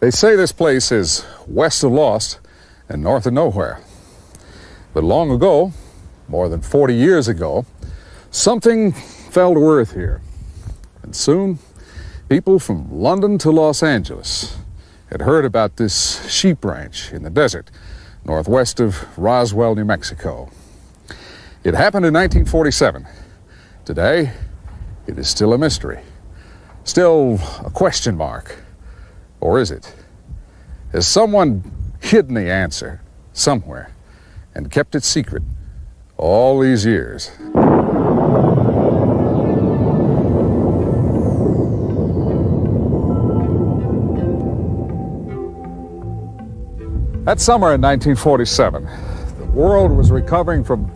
They say this place is west of Lost and north of nowhere. But long ago, more than 40 years ago, something fell to earth here. And soon, people from London to Los Angeles had heard about this sheep ranch in the desert northwest of Roswell, New Mexico. It happened in 1947. Today, it is still a mystery, still a question mark. Or is it? Has someone hidden the answer somewhere and kept it secret all these years? That summer in 1947, the world was recovering from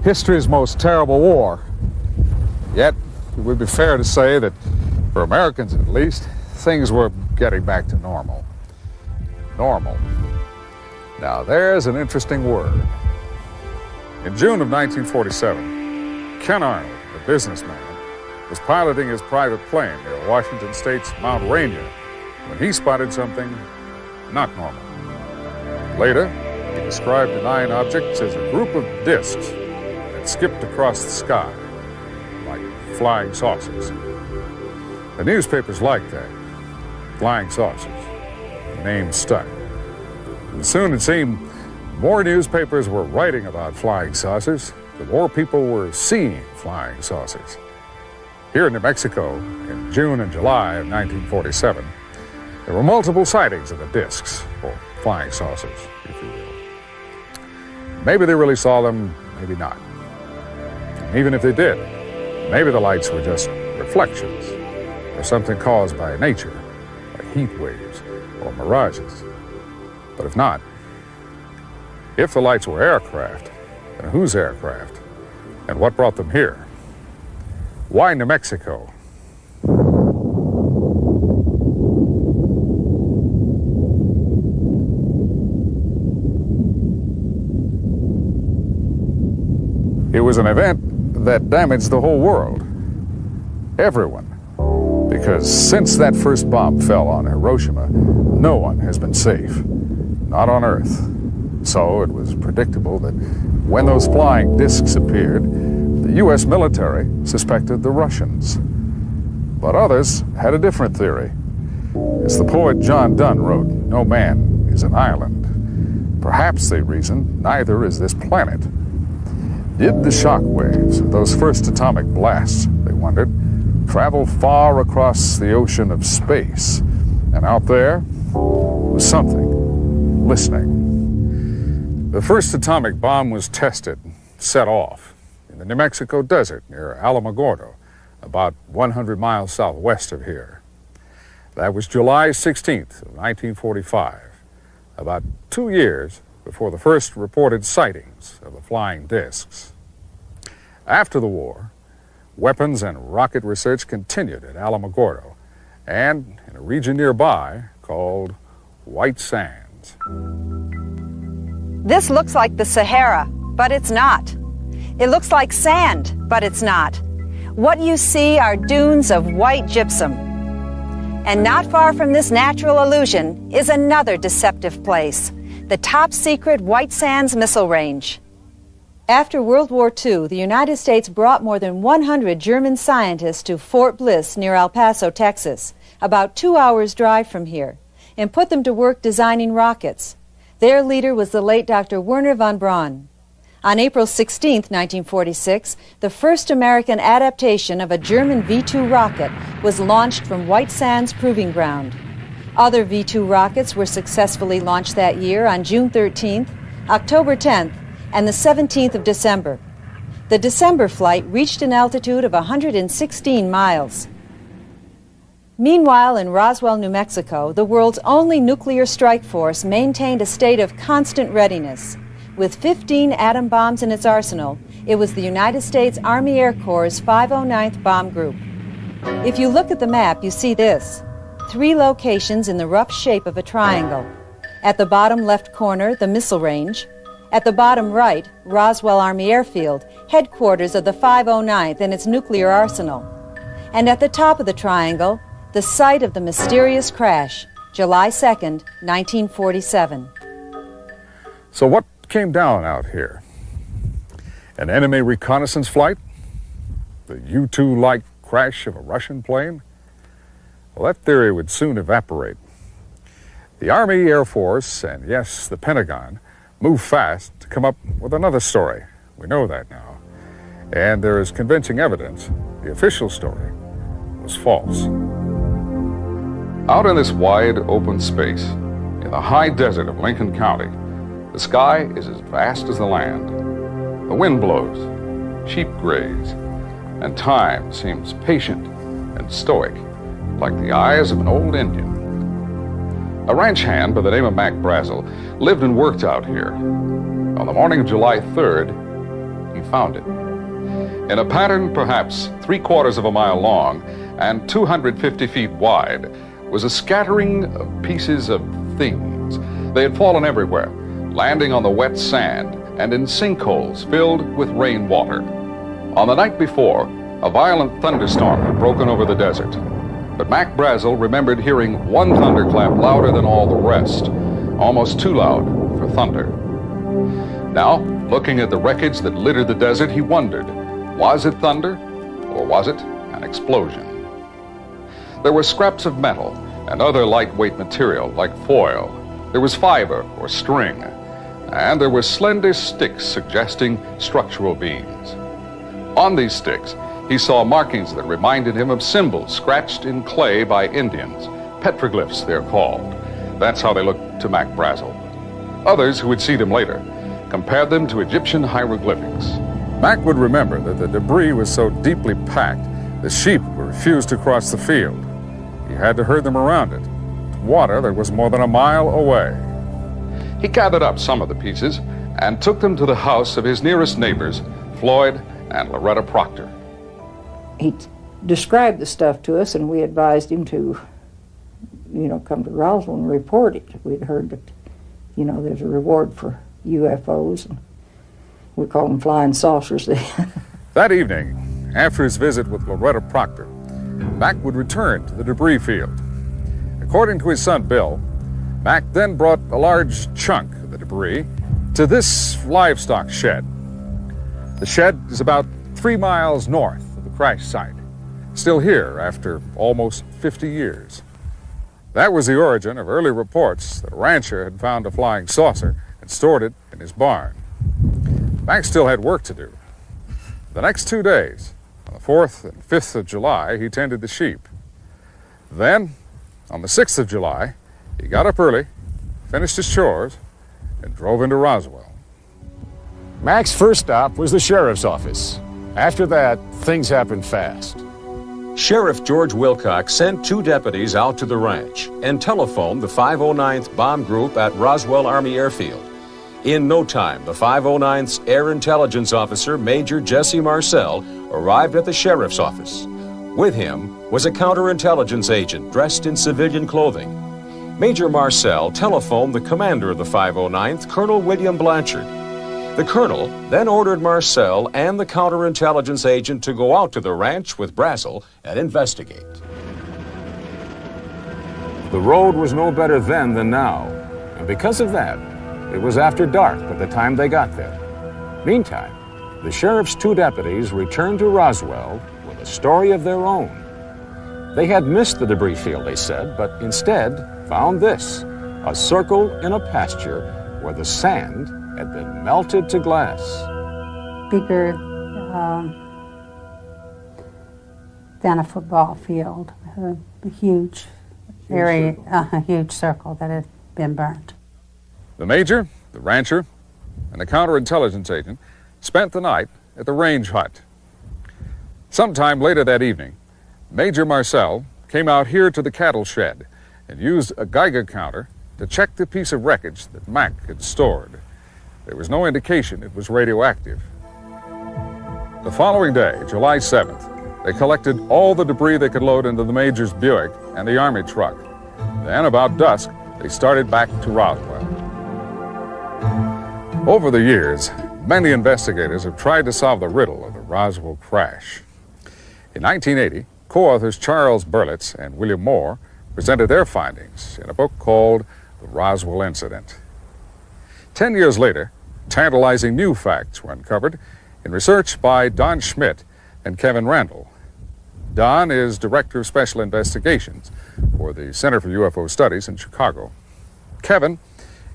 history's most terrible war. Yet, it would be fair to say that, for Americans at least, things were getting back to normal. Normal. Now, there's an interesting word. In June of 1947, Ken Arnold, a businessman, was piloting his private plane near Washington State's Mount Rainier when he spotted something not normal. Later, he described the 9 objects as a group of discs that skipped across the sky like flying saucers. The newspapers liked that. Flying saucers. The name stuck. And soon it seemed more newspapers were writing about flying saucers, the more people were seeing flying saucers. Here in New Mexico, in June and July of 1947, there were multiple sightings of the discs, or flying saucers, if you will. Maybe they really saw them, maybe not. And even if they did, maybe the lights were just reflections, or something caused by nature, like heat waves or mirages. But if not, if the lights were aircraft, then whose aircraft? And what brought them here? Why New Mexico? It was an event that damaged the whole world. Everyone. Because since that first bomb fell on Hiroshima, no one has been safe. Not on Earth. So it was predictable that when those flying discs appeared, the U.S. military suspected the Russians. But others had a different theory. As the poet John Donne wrote, "No man is an island." Perhaps, they reasoned, neither is this planet. Did the shock waves of those first atomic blasts, they wondered, travel far across the ocean of space? And out there was something listening. The first atomic bomb was tested, set off, in the New Mexico desert near Alamogordo, about 100 miles southwest of here. That was July 16th of 1945, about 2 years before the first reported sightings of the flying discs. After the war, weapons and rocket research continued at Alamogordo and in a region nearby called White Sands. This looks like the Sahara, but it's not. It looks like sand, but it's not. What you see are dunes of white gypsum. And not far from this natural illusion is another deceptive place, the top-secret White Sands Missile Range. After World War II, the United States brought more than 100 German scientists to Fort Bliss near El Paso, Texas, about 2 hours' drive from here, and put them to work designing rockets. Their leader was the late Dr. Werner von Braun. On April 16, 1946, the first American adaptation of a German V-2 rocket was launched from White Sands Proving Ground. Other V-2 rockets were successfully launched that year on June 13th, October 10th, and the 17th of December. The December flight reached an altitude of 116 miles. Meanwhile, in Roswell, New Mexico, the world's only nuclear strike force maintained a state of constant readiness. With 15 atom bombs in its arsenal, it was the United States Army Air Corps' 509th Bomb Group. If you look at the map, you see this: 3 locations in the rough shape of a triangle. At the bottom left corner, the missile range. At the bottom right, Roswell Army Airfield, headquarters of the 509th and its nuclear arsenal. And at the top of the triangle, the site of the mysterious crash, July 2nd, 1947. So what came down out here? An enemy reconnaissance flight? The U-2-like crash of a Russian plane? Well, that theory would soon evaporate. The Army, Air Force, and yes, the Pentagon moved fast to come up with another story. We know that now. And there is convincing evidence the official story was false. Out in this wide open space, in the high desert of Lincoln County, the sky is as vast as the land. The wind blows, sheep graze, and time seems patient and stoic, like the eyes of an old Indian. A ranch hand by the name of Mac Brazel lived and worked out here. On the morning of July 3rd, he found it. In a pattern perhaps 3/4 of a mile long and 250 feet wide was a scattering of pieces of things. They had fallen everywhere, landing on the wet sand and in sinkholes filled with rainwater. On the night before, a violent thunderstorm had broken over the desert. But Mac Brazel remembered hearing one thunderclap louder than all the rest, almost too loud for thunder. Now, looking at the wreckage that littered the desert, he wondered, was it thunder or was it an explosion? There were scraps of metal and other lightweight material like foil. There was fiber or string, and there were slender sticks suggesting structural beams. On these sticks, he saw markings that reminded him of symbols scratched in clay by Indians. Petroglyphs, they're called. That's how they looked to Mac Brazel. Others who would see them later compared them to Egyptian hieroglyphics. Mac would remember that the debris was so deeply packed, the sheep would refuse to cross the field. He had to herd them around it, to water that was more than a mile away. He gathered up some of the pieces and took them to the house of his nearest neighbors, Floyd and Loretta Proctor. He described the stuff to us, and we advised him to, come to Roswell and report it. We'd heard that, there's a reward for UFOs, and we call them flying saucers. That evening, after his visit with Loretta Proctor, Mac would return to the debris field. According to his son Bill, Mac then brought a large chunk of the debris to this livestock shed. The shed is about 3 miles north of the crash site, still here after almost 50 years. That was the origin of early reports that a rancher had found a flying saucer and stored it in his barn. Mac still had work to do. The next 2 days, on the 4th and 5th of July, he tended the sheep. Then, on the 6th of July, he got up early, finished his chores, and drove into Roswell. Mac's first stop was the sheriff's office. After that, things happened fast. Sheriff George Wilcox sent 2 deputies out to the ranch and telephoned the 509th Bomb Group at Roswell Army Airfield. In no time, the 509th's Air Intelligence Officer, Major Jesse Marcel, arrived at the sheriff's office. With him was a counterintelligence agent dressed in civilian clothing. Major Marcel telephoned the commander of the 509th, Colonel William Blanchard. The colonel then ordered Marcel and the counterintelligence agent to go out to the ranch with Brazel and investigate. The road was no better then than now, and because of that, it was after dark by the time they got there. Meantime, the sheriff's 2 deputies returned to Roswell with a story of their own. They had missed the debris field, they said, but instead found this, a circle in a pasture where the sand had been melted to glass. Bigger than a football field, a huge area, a huge circle that had been burnt. The major, the rancher, and the counterintelligence agent spent the night at the range hut. Sometime later that evening, Major Marcel came out here to the cattle shed and used a Geiger counter to check the piece of wreckage that Mac had stored. There was no indication it was radioactive. The following day, July 7th, they collected all the debris they could load into the Major's Buick and the Army truck. Then, about dusk, they started back to Roswell. Over the years, many investigators have tried to solve the riddle of the Roswell crash. In 1980, co-authors Charles Berlitz and William Moore presented their findings in a book called The Roswell Incident. 10 years later, tantalizing new facts were uncovered in research by Don Schmidt and Kevin Randall. Don is Director of Special Investigations for the Center for UFO Studies in Chicago. Kevin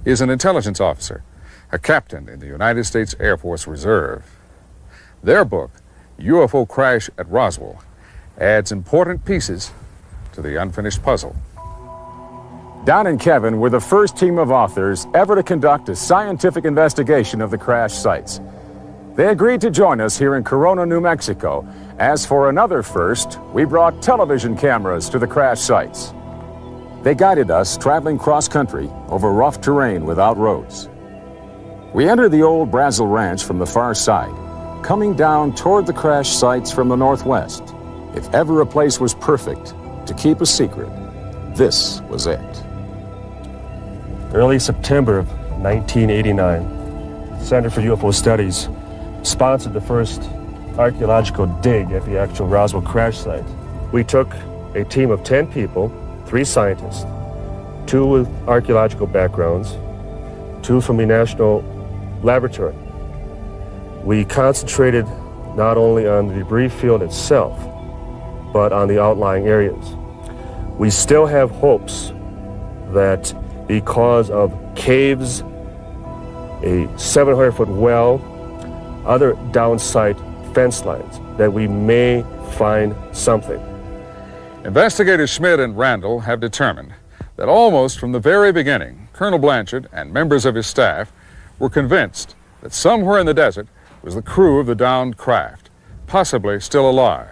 is an intelligence officer, a captain in the United States Air Force Reserve. Their book, UFO Crash at Roswell, adds important pieces to the unfinished puzzle. Don and Kevin were the first team of authors ever to conduct a scientific investigation of the crash sites. They agreed to join us here in Corona, New Mexico. As for another first, we brought television cameras to the crash sites. They guided us traveling cross-country over rough terrain without roads. We entered the old Brazel Ranch from the far side, coming down toward the crash sites from the northwest. If ever a place was perfect to keep a secret, this was it. Early September of 1989, the Center for UFO Studies sponsored the first archaeological dig at the actual Roswell crash site. We took a team of 10 people, 3 scientists, 2 with archaeological backgrounds, 2 from the National Laboratory. We concentrated not only on the debris field itself, but on the outlying areas. We still have hopes that because of caves, a 700-foot well, other downsite fence lines, that we may find something. Investigators Schmidt and Randall have determined that almost from the very beginning, Colonel Blanchard and members of his staff were convinced that somewhere in the desert was the crew of the downed craft, possibly still alive.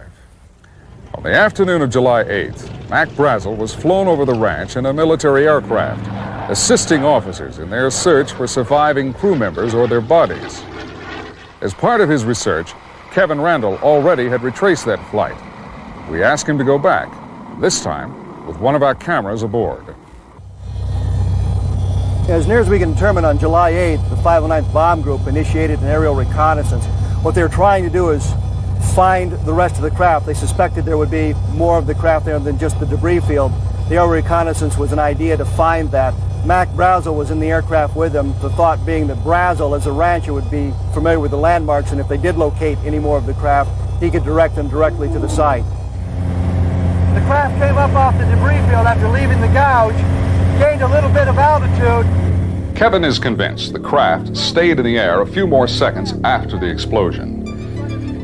On the afternoon of July 8th, Mac Brazel was flown over the ranch in a military aircraft, assisting officers in their search for surviving crew members or their bodies. As part of his research, Kevin Randall already had retraced that flight. We asked him to go back, this time with one of our cameras aboard. As near as we can determine, on July 8th, the 509th Bomb Group initiated an aerial reconnaissance. What they were trying to do is find the rest of the craft. They suspected there would be more of the craft there than just the debris field. The aerial reconnaissance was an idea to find that. Mac Brazel was in the aircraft with them, the thought being that Brazel, as a rancher, would be familiar with the landmarks, and if they did locate any more of the craft, he could direct them directly to the site. The craft came up off the debris field after leaving the gouge, gained a little bit of altitude. Kevin is convinced the craft stayed in the air a few more seconds after the explosion.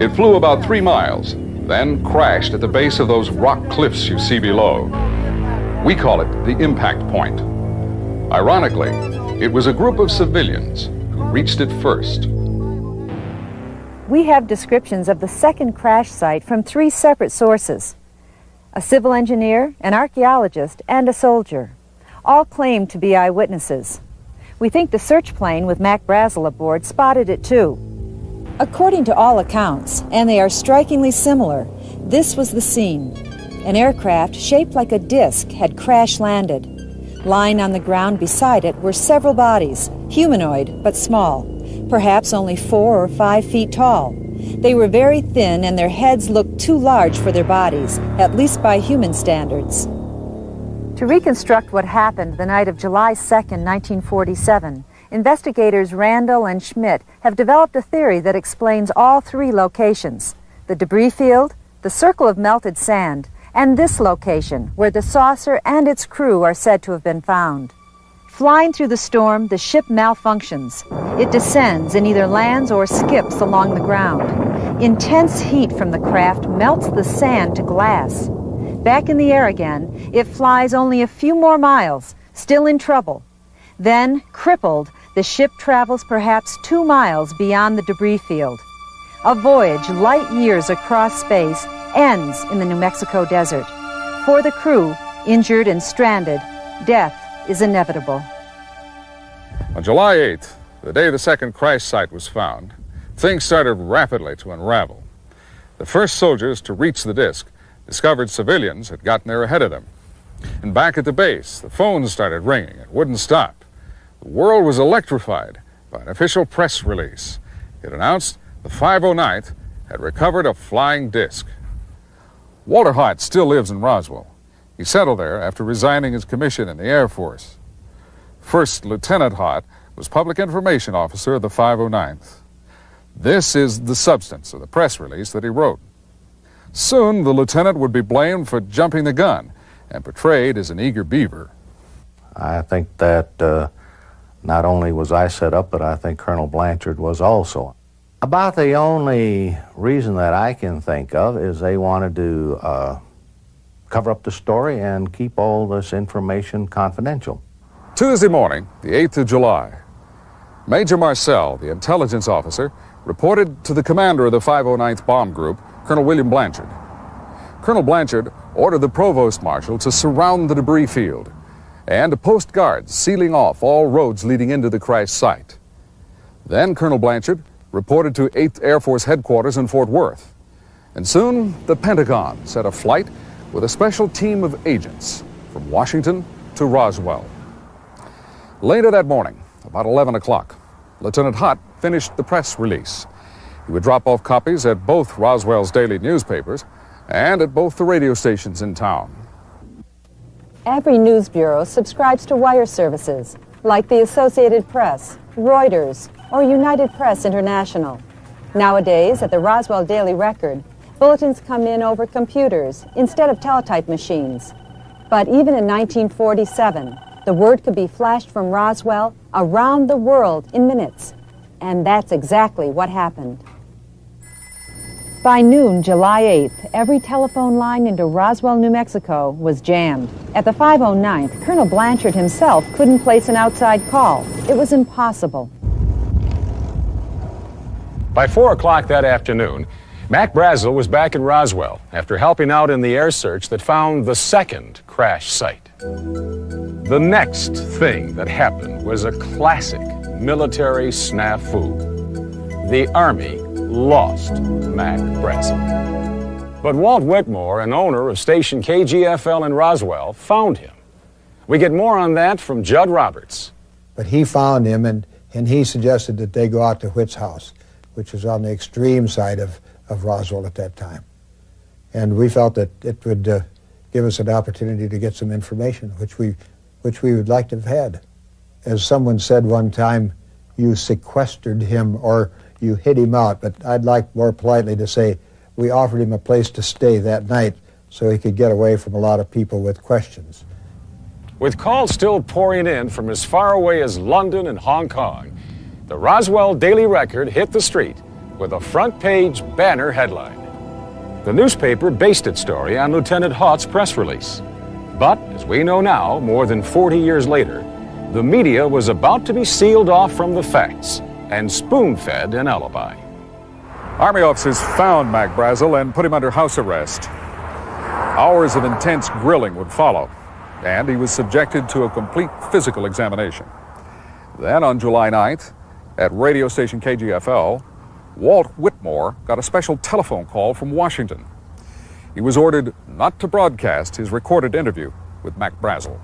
It flew about 3 miles, then crashed at the base of those rock cliffs you see below. We call it the impact point. Ironically, it was a group of civilians who reached it first. We have descriptions of the second crash site from 3 separate sources. A civil engineer, an archaeologist, and a soldier. All claim to be eyewitnesses. We think the search plane with Mac Brazel aboard spotted it too. According to all accounts, and they are strikingly similar, this was the scene. An aircraft shaped like a disc had crash landed. Lying on the ground beside it were several bodies, humanoid but small, perhaps only 4 or 5 feet tall. They were very thin and their heads looked too large for their bodies, at least by human standards. To reconstruct what happened the night of July 2nd, 1947, investigators Randall and Schmidt have developed a theory that explains all 3 locations: the debris field, the circle of melted sand, and this location, where the saucer and its crew are said to have been found. Flying through the storm, the ship malfunctions. It descends and either lands or skips along the ground. Intense heat from the craft melts the sand to glass. Back in the air again, it flies only a few more miles, still in trouble. Then, crippled, the ship travels perhaps 2 miles beyond the debris field. A voyage light years across space ends in the New Mexico desert. For the crew, injured and stranded, death is inevitable. On July 8th, the day the second crash site was found, things started rapidly to unravel. The first soldiers to reach the disk discovered civilians had gotten there ahead of them. And back at the base, the phones started ringing and wouldn't stop. The world was electrified by an official press release. It announced the 509th had recovered a flying disc. Walter Hart still lives in Roswell. He settled there after resigning his commission in the Air Force. First Lieutenant Hott was Public Information Officer of the 509th. This is the substance of the press release that he wrote. Soon, the lieutenant would be blamed for jumping the gun and portrayed as an eager beaver. I think that not only was I set up, but I think Colonel Blanchard was also. About the only reason that I can think of is they wanted to cover up the story and keep all this information confidential. Tuesday morning, the 8th of July, Major Marcel, the intelligence officer, reported to the commander of the 509th Bomb Group, Colonel William Blanchard. Colonel Blanchard ordered the provost marshal to surround the debris field and to post guards sealing off all roads leading into the crash site. Then Colonel Blanchard reported to 8th Air Force headquarters in Fort Worth. And soon, the Pentagon set a flight with a special team of agents from Washington to Roswell. Later that morning, about 11 o'clock, Lieutenant Hott finished the press release. He would drop off copies at both Roswell's daily newspapers and at both the radio stations in town. Every news bureau subscribes to wire services, like the Associated Press, Reuters, or United Press International. Nowadays, at the Roswell Daily Record, bulletins come in over computers instead of teletype machines. But even in 1947, the word could be flashed from Roswell around the world in minutes. And that's exactly what happened. By noon, July 8th, every telephone line into Roswell, New Mexico was jammed. At the 509th, Colonel Blanchard himself couldn't place an outside call. It was impossible. By 4 o'clock that afternoon, Mac Brazel was back in Roswell after helping out in the air search that found the second crash site. The next thing that happened was a classic military snafu. The Army lost Mac Brazel. But Walt Whitmore, an owner of station KGFL in Roswell, found him. We get more on that from Judd Roberts. But he found him, and he suggested that they go out to Whit's house, which was on the extreme side of Roswell at that time. And we felt that it would give us an opportunity to get some information, which we would like to have had. As someone said one time, you sequestered him or you hid him out, but I'd like more politely to say we offered him a place to stay that night so he could get away from a lot of people with questions. With calls still pouring in from as far away as London and Hong Kong, the Roswell Daily Record hit the street with a front-page banner headline. The newspaper based its story on Lieutenant Hott's press release. But, as we know now, more than 40 years later, the media was about to be sealed off from the facts and spoon-fed an alibi. Army officers found Mac Brazel and put him under house arrest. Hours of intense grilling would follow, and he was subjected to a complete physical examination. Then, on July 9th, at radio station KGFL, Walt Whitmore got a special telephone call from Washington. He was ordered not to broadcast his recorded interview with Mac Brazel.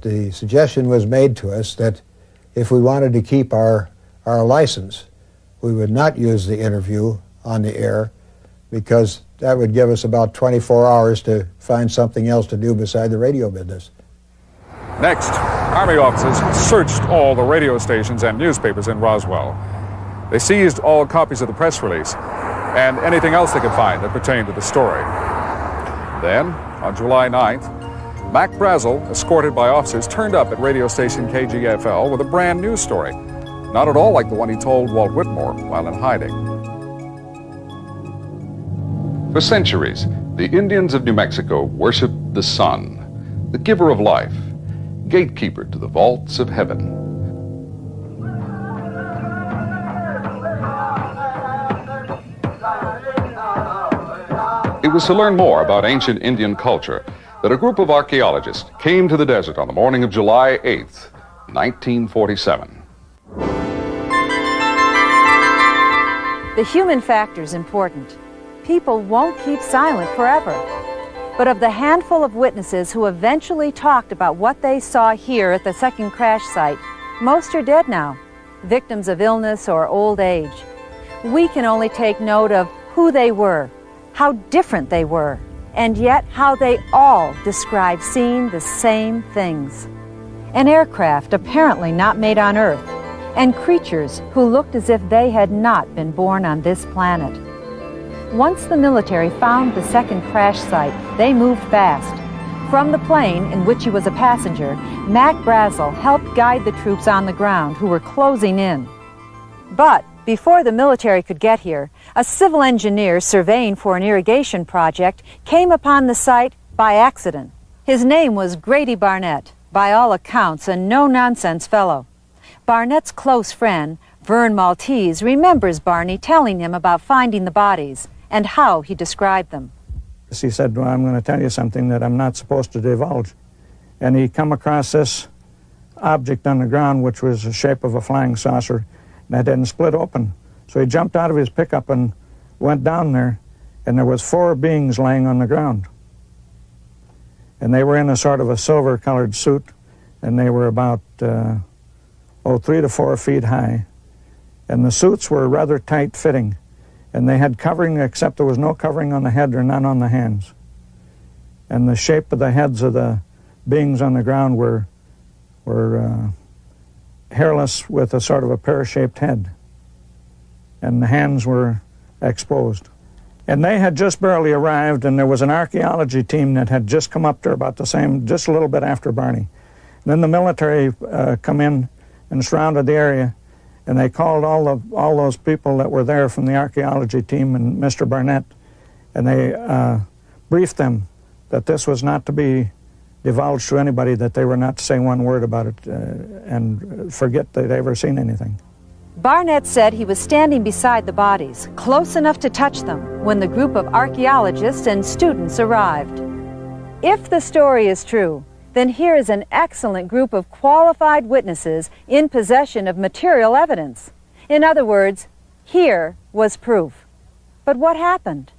The suggestion was made to us that if we wanted to keep our license, we would not use the interview on the air because that would give us about 24 hours to find something else to do beside the radio business. Next, Army officers searched all the radio stations and newspapers in Roswell. They seized all copies of the press release and anything else they could find that pertained to the story. Then, on July 9th, Mac Brazel, escorted by officers, turned up at radio station KGFL with a brand new story, not at all like the one he told Walt Whitmore while in hiding. For centuries, the Indians of New Mexico worshiped the sun, the giver of life, gatekeeper to the vaults of heaven. It was to learn more about ancient Indian culture that a group of archaeologists came to the desert on the morning of July 8th, 1947. The human factor is important. People won't keep silent forever. But of the handful of witnesses who eventually talked about what they saw here at the second crash site, most are dead now, victims of illness or old age. We can only take note of who they were, how different they were, and yet how they all describe seeing the same things. An aircraft apparently not made on Earth, and creatures who looked as if they had not been born on this planet. Once the military found the second crash site, they moved fast. From the plane, in which he was a passenger, Mac Brazel helped guide the troops on the ground who were closing in. But before the military could get here, a civil engineer surveying for an irrigation project came upon the site by accident. His name was Grady Barnett, by all accounts a no-nonsense fellow. Barnett's close friend, Vern Maltese, remembers Barney telling him about finding the bodies and how he described them. He said, well, I'm going to tell you something that I'm not supposed to divulge. And he come across this object on the ground, which was the shape of a flying saucer, and it hadn't split open. So he jumped out of his pickup and went down there, and there was 4 beings laying on the ground. And they were in a sort of a silver-colored suit, and they were about 3 to 4 feet high. And the suits were rather tight-fitting. And they had covering, except there was no covering on the head or none on the hands. And the shape of the heads of the beings on the ground were hairless with a sort of a pear-shaped head. And the hands were exposed. And they had just barely arrived, and there was an archaeology team that had just come up there about the same, just a little bit after Barney. And then the military come in and surrounded the area, and they called all those people that were there from the archaeology team and Mr. Barnett, and they briefed them that this was not to be divulged to anybody, that they were not to say one word about it and forget they'd ever seen anything. Barnett said he was standing beside the bodies, close enough to touch them, when the group of archaeologists and students arrived. If the story is true, then here is an excellent group of qualified witnesses in possession of material evidence. In other words, here was proof. But what happened?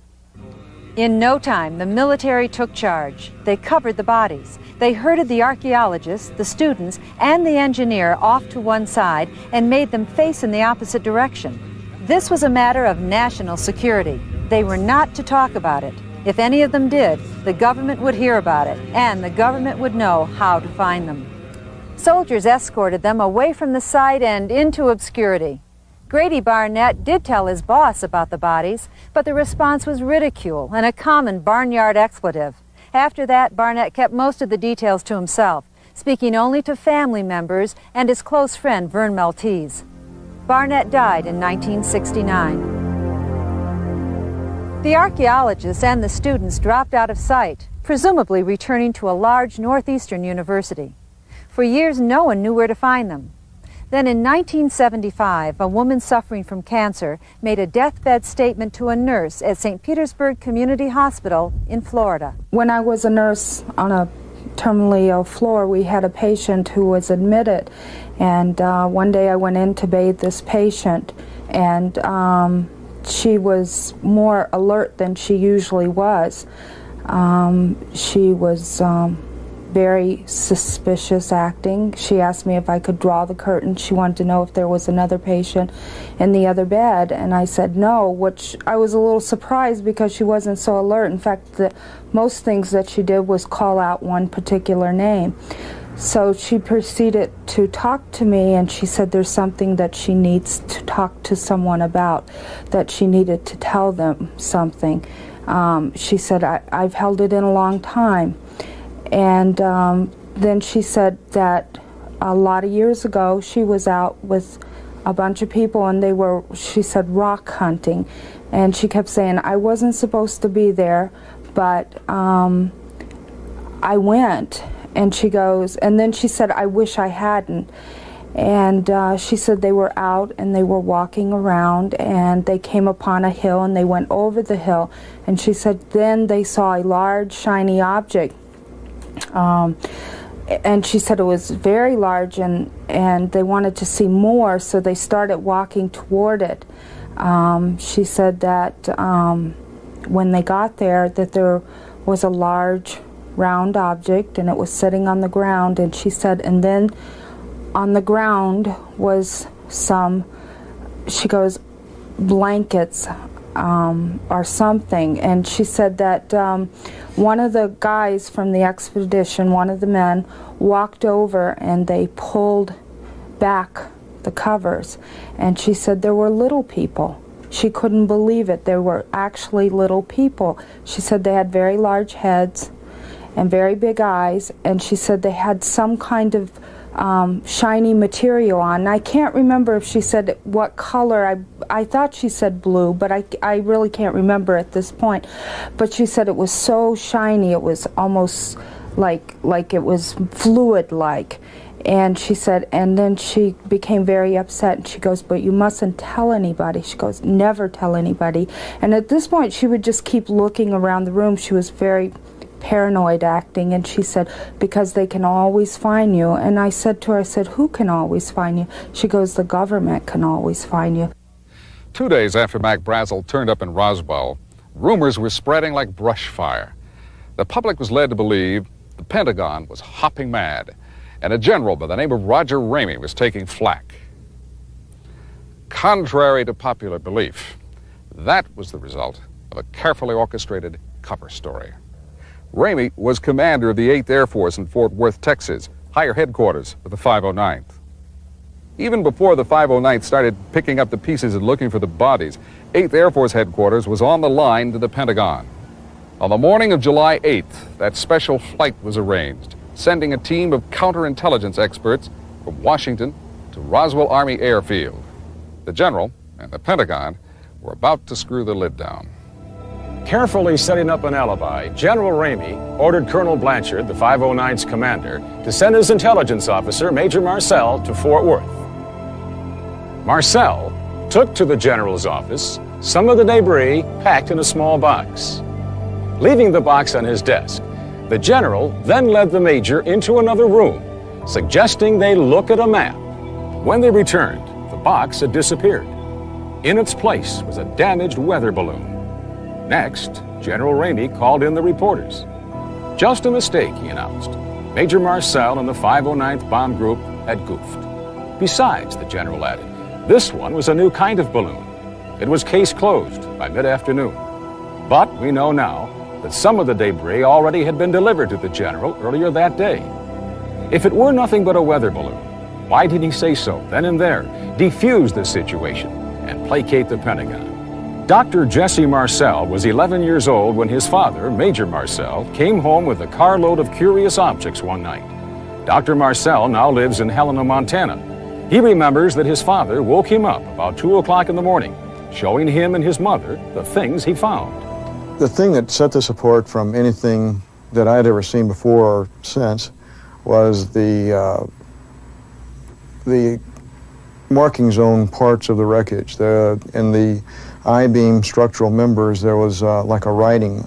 In no time, the military took charge. They covered the bodies. They herded the archaeologists, the students, and the engineer off to one side and made them face in the opposite direction. This was a matter of national security. They were not to talk about it. If any of them did, the government would hear about it, and the government would know how to find them. Soldiers escorted them away from the site and into obscurity. Grady Barnett did tell his boss about the bodies, but the response was ridicule and a common barnyard expletive. After that, Barnett kept most of the details to himself, speaking only to family members and his close friend Vern Maltese. Barnett died in 1969. The archaeologists and the students dropped out of sight, presumably returning to a large northeastern university. For years, no one knew where to find them. Then in 1975, a woman suffering from cancer made a deathbed statement to a nurse at St. Petersburg Community Hospital in Florida. When I was a nurse on a terminally ill floor, we had a patient who was admitted, and one day I went in to bathe this patient, and she was more alert than she usually was. She was very suspicious acting. She asked me if I could draw the curtain. She wanted to know if there was another patient in the other bed, and I said no, which I was a little surprised because she wasn't so alert. In fact, most things that she did was call out one particular name. So she proceeded to talk to me, and she said there's something that she needs to talk to someone about, that she needed to tell them something. She said, I've held it in a long time. And then she said that a lot of years ago she was out with a bunch of people, and they were, she said, rock hunting. And she kept saying, I wasn't supposed to be there, but I went. And she goes, and then she said, I wish I hadn't. And she said they were out and they were walking around, and they came upon a hill, and they went over the hill. And she said then they saw a large shiny object. And she said it was very large, and they wanted to see more, so they started walking toward it. She said that when they got there, that there was a large round object, and it was sitting on the ground. And she said, and then on the ground was some, she goes, blankets or something. And she said that one of the guys from the expedition, one of the men, walked over and they pulled back the covers. And she said there were little people. She couldn't believe it. There were actually little people. She said they had very large heads and very big eyes, and she said they had some kind of shiny material on. And I can't remember if she said what color. I thought she said blue, but I really can't remember at this point. But she said it was so shiny, it was almost like it was fluid-like. And she said, and then she became very upset, and she goes, but you mustn't tell anybody. She goes, never tell anybody. And at this point, she would just keep looking around the room. She was very paranoid acting, and she said, because they can always find you. And I said to her, I said, who can always find you? She goes, the government can always find you. 2 days after Mac Brazel turned up in Roswell, rumors were spreading like brush fire. The public was led to believe the Pentagon was hopping mad, and a general by the name of Roger Ramey was taking flack. Contrary to popular belief, that was the result of a carefully orchestrated cover story. Ramey was commander of the 8th Air Force in Fort Worth, Texas, higher headquarters of the 509th. Even before the 509th started picking up the pieces and looking for the bodies, 8th Air Force headquarters was on the line to the Pentagon. On the morning of July 8th, that special flight was arranged, sending a team of counterintelligence experts from Washington to Roswell Army Airfield. The general and the Pentagon were about to screw the lid down. Carefully setting up an alibi, General Ramey ordered Colonel Blanchard, the 509th's commander, to send his intelligence officer, Major Marcel, to Fort Worth. Marcel took to the general's office some of the debris packed in a small box. Leaving the box on his desk, the general then led the major into another room, suggesting they look at a map. When they returned, the box had disappeared. In its place was a damaged weather balloon. Next, General Ramey called in the reporters. Just a mistake, he announced. Major Marcel and the 509th Bomb Group had goofed. Besides, the general added, this one was a new kind of balloon. It was case closed by mid-afternoon. But we know now that some of the debris already had been delivered to the general earlier that day. If it were nothing but a weather balloon, why did he say so then and there, defuse the situation, and placate the Pentagon? Dr. Jesse Marcel was 11 years old when his father, Major Marcel, came home with a carload of curious objects one night. Dr. Marcel now lives in Helena, Montana. He remembers that his father woke him up about 2 o'clock in the morning, showing him and his mother the things he found. The thing that set this apart from anything that I had ever seen before or since was the marking zone parts of the wreckage. In the I-beam structural members, there was like a writing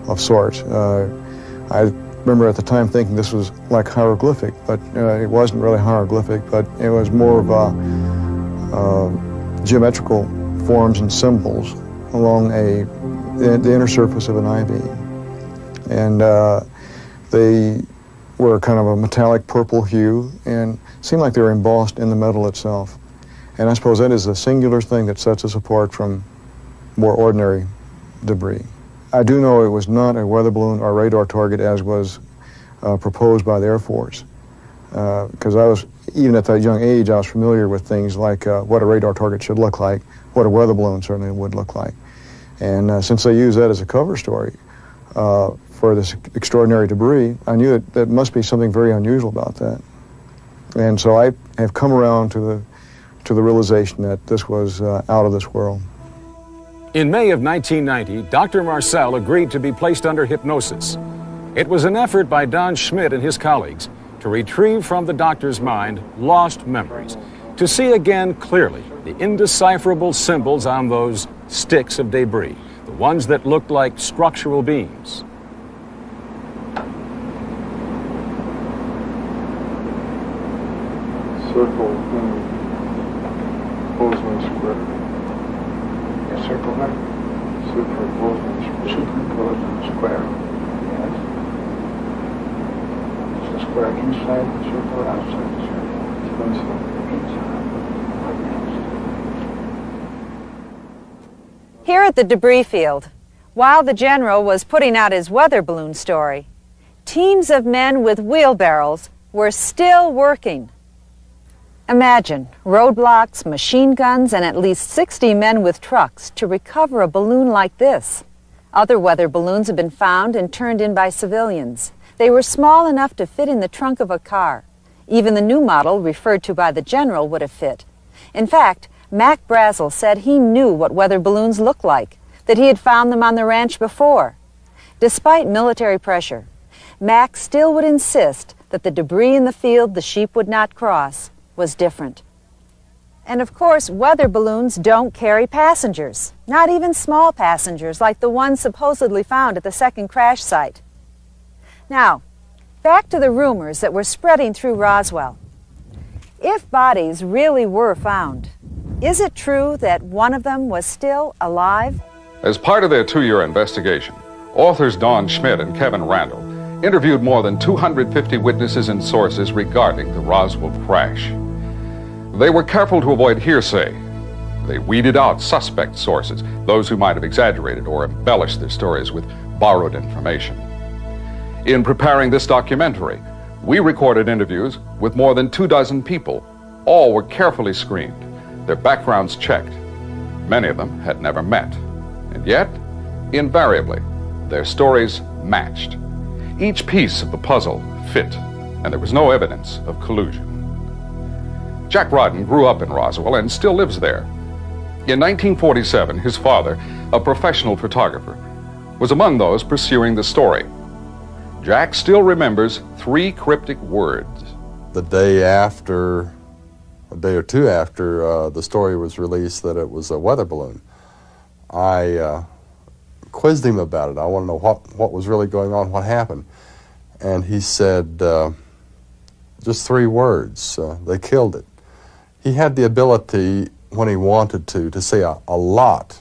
of sorts. I remember at the time thinking this was like hieroglyphic, but it wasn't really hieroglyphic, but it was more of geometrical forms and symbols along the inner surface of an I-beam. And they were kind of a metallic purple hue and seemed like they were embossed in the metal itself. And I suppose that is the singular thing that sets us apart from more ordinary debris. I do know it was not a weather balloon or radar target as was proposed by the Air Force. Because I was, even at that young age, I was familiar with things like what a radar target should look like, what a weather balloon certainly would look like. And since they used that as a cover story for this extraordinary debris, I knew that there must be something very unusual about that. And so I have come around to the realization that this was out of this world. In May of 1990, Dr. Marcel agreed to be placed under hypnosis. It was an effort by Don Schmidt and his colleagues to retrieve from the doctor's mind lost memories, to see again clearly the indecipherable symbols on those sticks of debris, the ones that looked like structural beams. Circle in Bozeman Square. Yeah, circle there. Super Bozeman Square. Yes. Is the square inside the circle or outside the circle? Inside. Here at the debris field, while the general was putting out his weather balloon story, teams of men with wheelbarrows were still working. Imagine roadblocks, machine guns, and at least 60 men with trucks to recover a balloon like this. Other weather balloons have been found and turned in by civilians. They were small enough to fit in the trunk of a car. Even the new model referred to by the general would have fit. In fact, Mac Brazel said he knew what weather balloons looked like, that he had found them on the ranch before. Despite military pressure, Mac still would insist that the debris in the field the sheep would not cross was different. And of course, weather balloons don't carry passengers, not even small passengers like the ones supposedly found at the second crash site. Now, back to the rumors that were spreading through Roswell. If bodies really were found, is it true that one of them was still alive? As part of their 2-year investigation, authors Don Schmidt and Kevin Randall interviewed more than 250 witnesses and sources regarding the Roswell crash. They were careful to avoid hearsay. They weeded out suspect sources, those who might have exaggerated or embellished their stories with borrowed information. In preparing this documentary, we recorded interviews with more than 24 people. All were carefully screened, their backgrounds checked. Many of them had never met. And yet, invariably, their stories matched. Each piece of the puzzle fit, and there was no evidence of collusion. Jack Rodden grew up in Roswell and still lives there. In 1947, his father, a professional photographer, was among those pursuing the story. Jack still remembers 3 cryptic words. The day after, a day or two after the story was released that it was a weather balloon, I quizzed him about it. I want to know what was really going on, what happened. And he said, just 3 words, they killed it. He had the ability, when he wanted to say a lot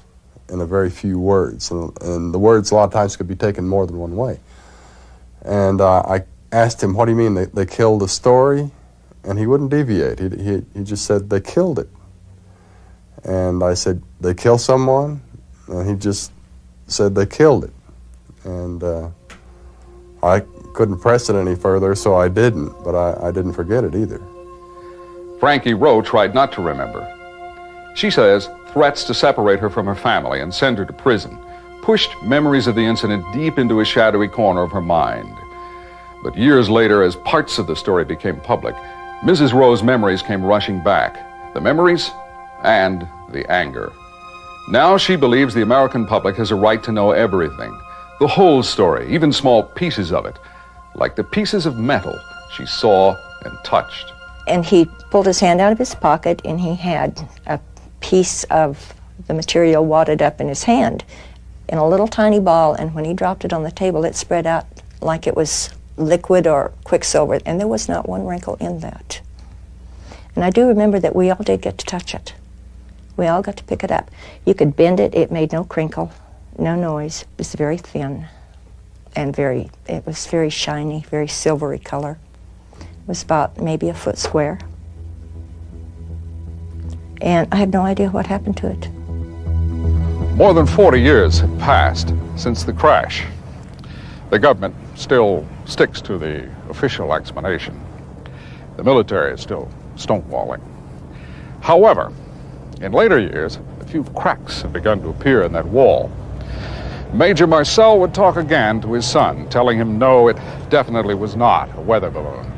in a very few words. And the words a lot of times could be taken more than one way. And I asked him, what do you mean, they killed the story? And he wouldn't deviate. He just said, they killed it. And I said, they kill someone? And he just said, they killed it. And I couldn't press it any further, so I didn't, but I didn't forget it either. Frankie Rowe tried not to remember. She says threats to separate her from her family and send her to prison pushed memories of the incident deep into a shadowy corner of her mind. But years later, as parts of the story became public, Mrs. Rowe's memories came rushing back. The memories and the anger. Now she believes the American public has a right to know everything, the whole story, even small pieces of it, like the pieces of metal she saw and touched. And he pulled his hand out of his pocket, and he had a piece of the material wadded up in his hand in a little tiny ball, and when he dropped it on the table, it spread out like it was liquid or quicksilver, and there was not one wrinkle in that. And I do remember that we all did get to touch it. We all got to pick it up. You could bend it, it made no crinkle, no noise. It was very thin and it was very shiny, very silvery color. It was about maybe a foot square. And I had no idea what happened to it. More than 40 years have passed since the crash. The government still sticks to the official explanation. The military is still stonewalling. However, in later years, a few cracks have begun to appear in that wall. Major Marcel would talk again to his son, telling him no, it definitely was not a weather balloon.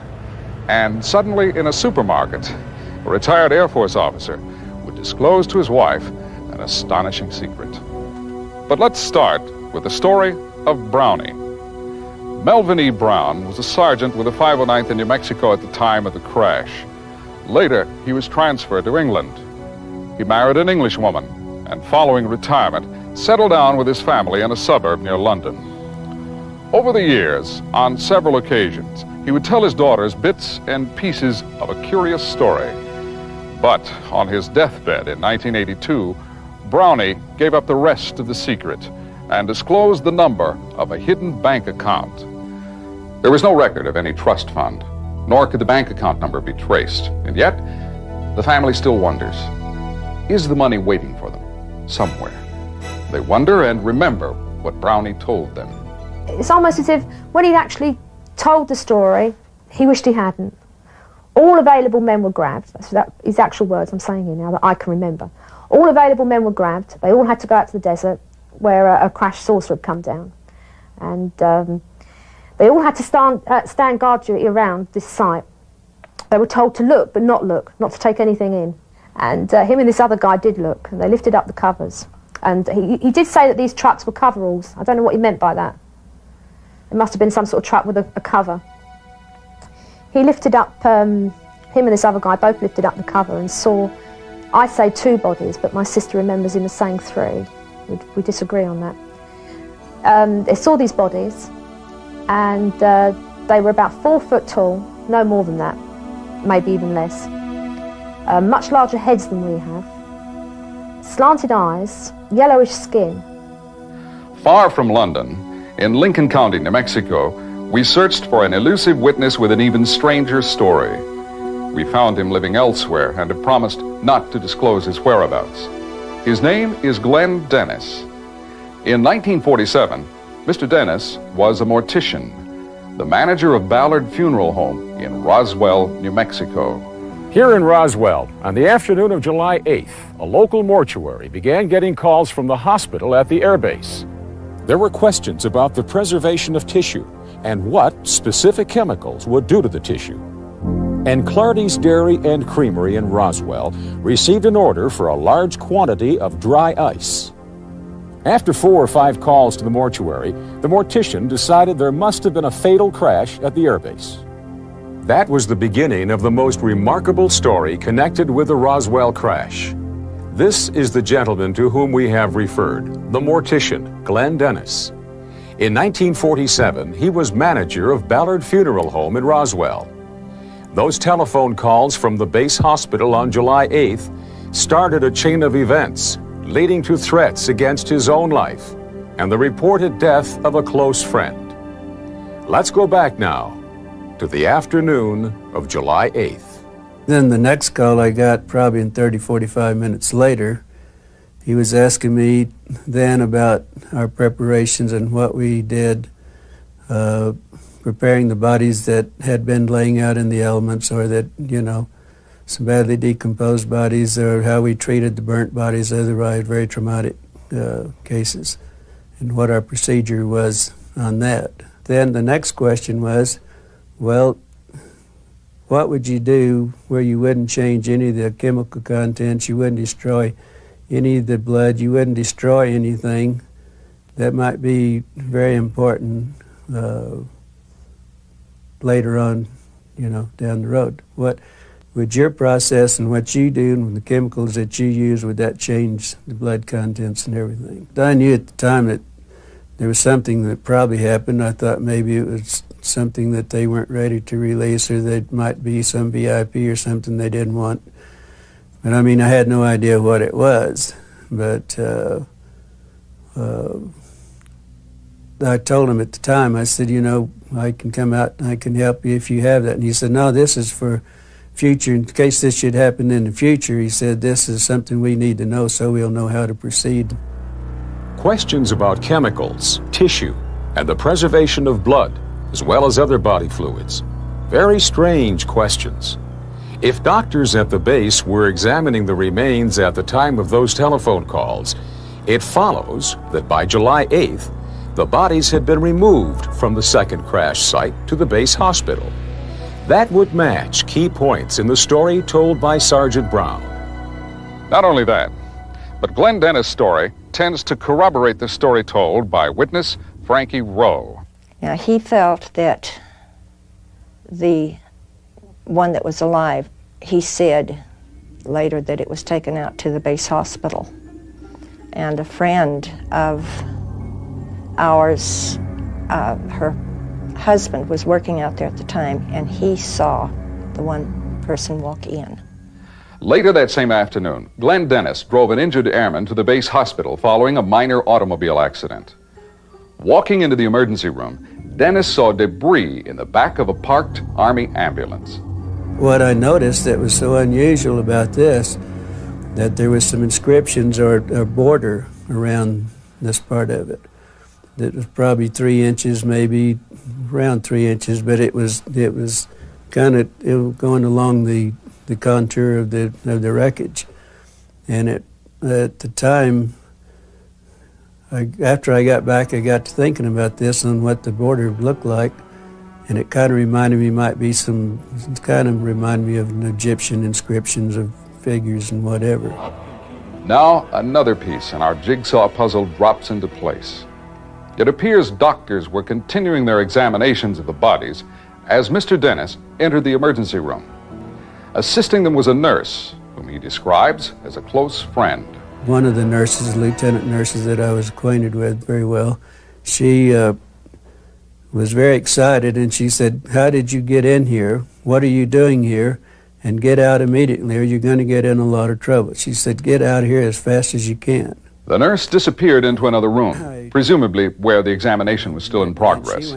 And suddenly, in a supermarket, a retired Air Force officer would disclose to his wife an astonishing secret. But let's start with the story of Brownie. Melvin E. Brown was a sergeant with the 509th in New Mexico at the time of the crash. Later, he was transferred to England. He married an English woman, and following retirement, settled down with his family in a suburb near London. Over the years, on several occasions, he would tell his daughters bits and pieces of a curious story. But on his deathbed in 1982, Brownie gave up the rest of the secret and disclosed the number of a hidden bank account. There was no record of any trust fund, nor could the bank account number be traced. And yet, the family still wonders, is the money waiting for them somewhere? They wonder and remember what Brownie told them. It's almost as if when he'd actually told the story, he wished he hadn't. All available men were grabbed. That's his actual words I'm saying here now that I can remember. All available men were grabbed. They all had to go out to the desert where a crashed saucer had come down. And they all had to stand guard duty around this site. They were told to look, but not look, not to take anything in. And him and this other guy did look, and they lifted up the covers. And he did say that these trucks were coveralls. I don't know what he meant by that. It must have been some sort of truck with a cover. He lifted up, him and this other guy both lifted up the cover and saw, I say 2 bodies, but my sister remembers him as saying 3. We disagree on that. They saw these bodies, and they were about 4 foot tall, no more than that, maybe even less. Much larger heads than we have, slanted eyes, yellowish skin. Far from London, in Lincoln County, New Mexico, we searched for an elusive witness with an even stranger story. We found him living elsewhere and have promised not to disclose his whereabouts. His name is Glenn Dennis. In 1947, Mr. Dennis was a mortician, the manager of Ballard Funeral Home in Roswell, New Mexico. Here in Roswell, on the afternoon of July 8th, a local mortuary began getting calls from the hospital at the airbase. There were questions about the preservation of tissue and what specific chemicals would do to the tissue. And Clardy's Dairy and Creamery in Roswell received an order for a large quantity of dry ice. After 4 or 5 calls to the mortuary, the mortician decided there must have been a fatal crash at the airbase. That was the beginning of the most remarkable story connected with the Roswell crash. This is the gentleman to whom we have referred, the mortician, Glenn Dennis. In 1947, he was manager of Ballard Funeral Home in Roswell. Those telephone calls from the base hospital on July 8th started a chain of events leading to threats against his own life and the reported death of a close friend. Let's go back now to the afternoon of July 8th. Then the next call I got, probably in 30, 45 minutes later, he was asking me then about our preparations and what we did, preparing the bodies that had been laying out in the elements, or that, some badly decomposed bodies, or how we treated the burnt bodies, otherwise very traumatic cases, and what our procedure was on that. Then the next question was, well, what would you do where you wouldn't change any of the chemical contents, you wouldn't destroy any of the blood, you wouldn't destroy anything? That might be very important later on, down the road. What would your process and what you do and the chemicals that you use, would that change the blood contents and everything? I knew at the time that there was something that probably happened. I thought maybe it was something that they weren't ready to release, or that might be some VIP or something they didn't want. But I had no idea what it was. But I told him at the time, I said, I can come out and I can help you if you have that. And he said, no, this is for future, in case this should happen in the future. He said, this is something we need to know so we'll know how to proceed. Questions about chemicals, tissue, and the preservation of blood, as well as other body fluids. Very strange questions. If doctors at the base were examining the remains at the time of those telephone calls, it follows that by July 8th, the bodies had been removed from the second crash site to the base hospital. That would match key points in the story told by Sergeant Brown. Not only that, but Glenn Dennis' story tends to corroborate the story told by witness Frankie Rowe. Now, he felt that the one that was alive, he said later that it was taken out to the base hospital. And a friend of ours, her husband was working out there at the time, and he saw the one person walk in. Later that same afternoon, Glenn Dennis drove an injured airman to the base hospital following a minor automobile accident. Walking into the emergency room, Dennis saw debris in the back of a parked Army ambulance. What I noticed that was so unusual about this, that there was some inscriptions or a border around this part of it. It was probably 3 inches, maybe around 3 inches, but it was kind of going along the contour of the wreckage. And at the time, after I got back, I got to thinking about this and what the border looked like, and it kind of reminded me of an Egyptian inscriptions of figures and whatever. Now another piece in our jigsaw puzzle drops into place. It appears doctors were continuing their examinations of the bodies as Mr. Dennis entered the emergency room. Assisting them was a nurse, whom he describes as a close friend. One of the nurses, lieutenant nurses that I was acquainted with very well, she was very excited, and she said, "How did you get in here? What are you doing here? And get out immediately or you're going to get in a lot of trouble." She said, "Get out of here as fast as you can." The nurse disappeared into another room, presumably where the examination was still in progress.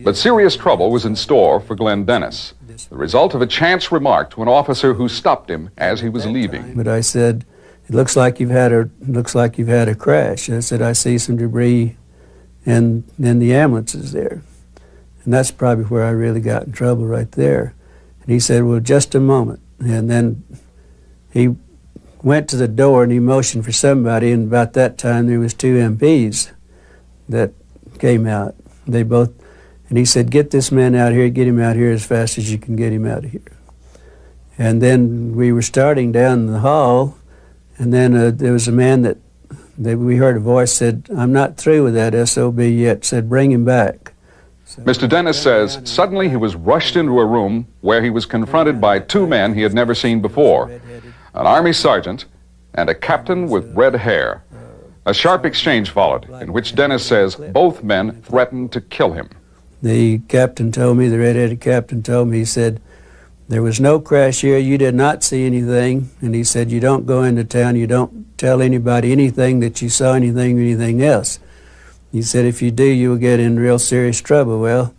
But serious trouble was in store for Glenn Dennis, the result of a chance remark to an officer who stopped him as he was leaving. But I said, "It looks like you've had a crash." I said, "I see some debris in the ambulances there." And that's probably where I really got in trouble right there. And he said, "Well, just a moment." And then he went to the door and he motioned for somebody, and about that time there was 2 MPs that came out. And he said, "Get this man out here, get him out here as fast as you can get him out of here." And then we were starting down the hall, and then there was a man that we heard a voice said, "I'm not through with that SOB yet," said, "Bring him back." Mr. Dennis says suddenly he was rushed into a room where he was confronted by 2 men he had never seen before, an Army sergeant and a captain with red hair. A sharp exchange followed, in which Dennis says both men threatened to kill him. The captain told me, the red-headed captain told me, he said, "There was no crash here, you did not see anything," and he said, "You don't go into town, you don't tell anybody anything that you saw anything or anything else. He said, if you do, you will get in real serious trouble." Well,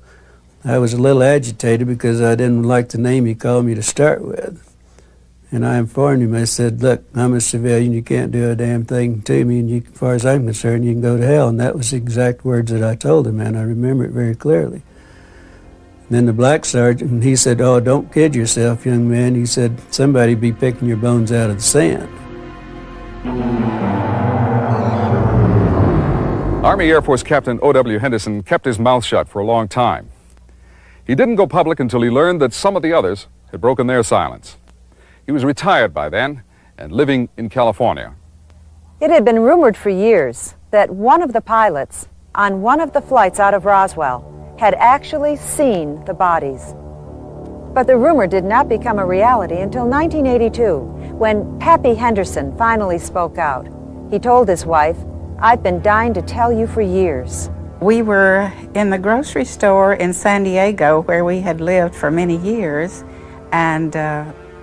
I was a little agitated because I didn't like the name he called me to start with. And I informed him, I said, "Look, I'm a civilian, you can't do a damn thing to me, and as far as I'm concerned, you can go to hell." And that was the exact words that I told him, and I remember it very clearly. And then the black sergeant, he said, "Oh, don't kid yourself, young man." He said, "Somebody be picking your bones out of the sand." Army Air Force Captain O.W. Henderson kept his mouth shut for a long time. He didn't go public until he learned that some of the others had broken their silence. He was retired by then and living in California. It had been rumored for years that one of the pilots on one of the flights out of Roswell had actually seen the bodies. But the rumor did not become a reality until 1982, when Pappy Henderson finally spoke out. He told his wife, "I've been dying to tell you for years." We were in the grocery store in San Diego, where we had lived for many years, and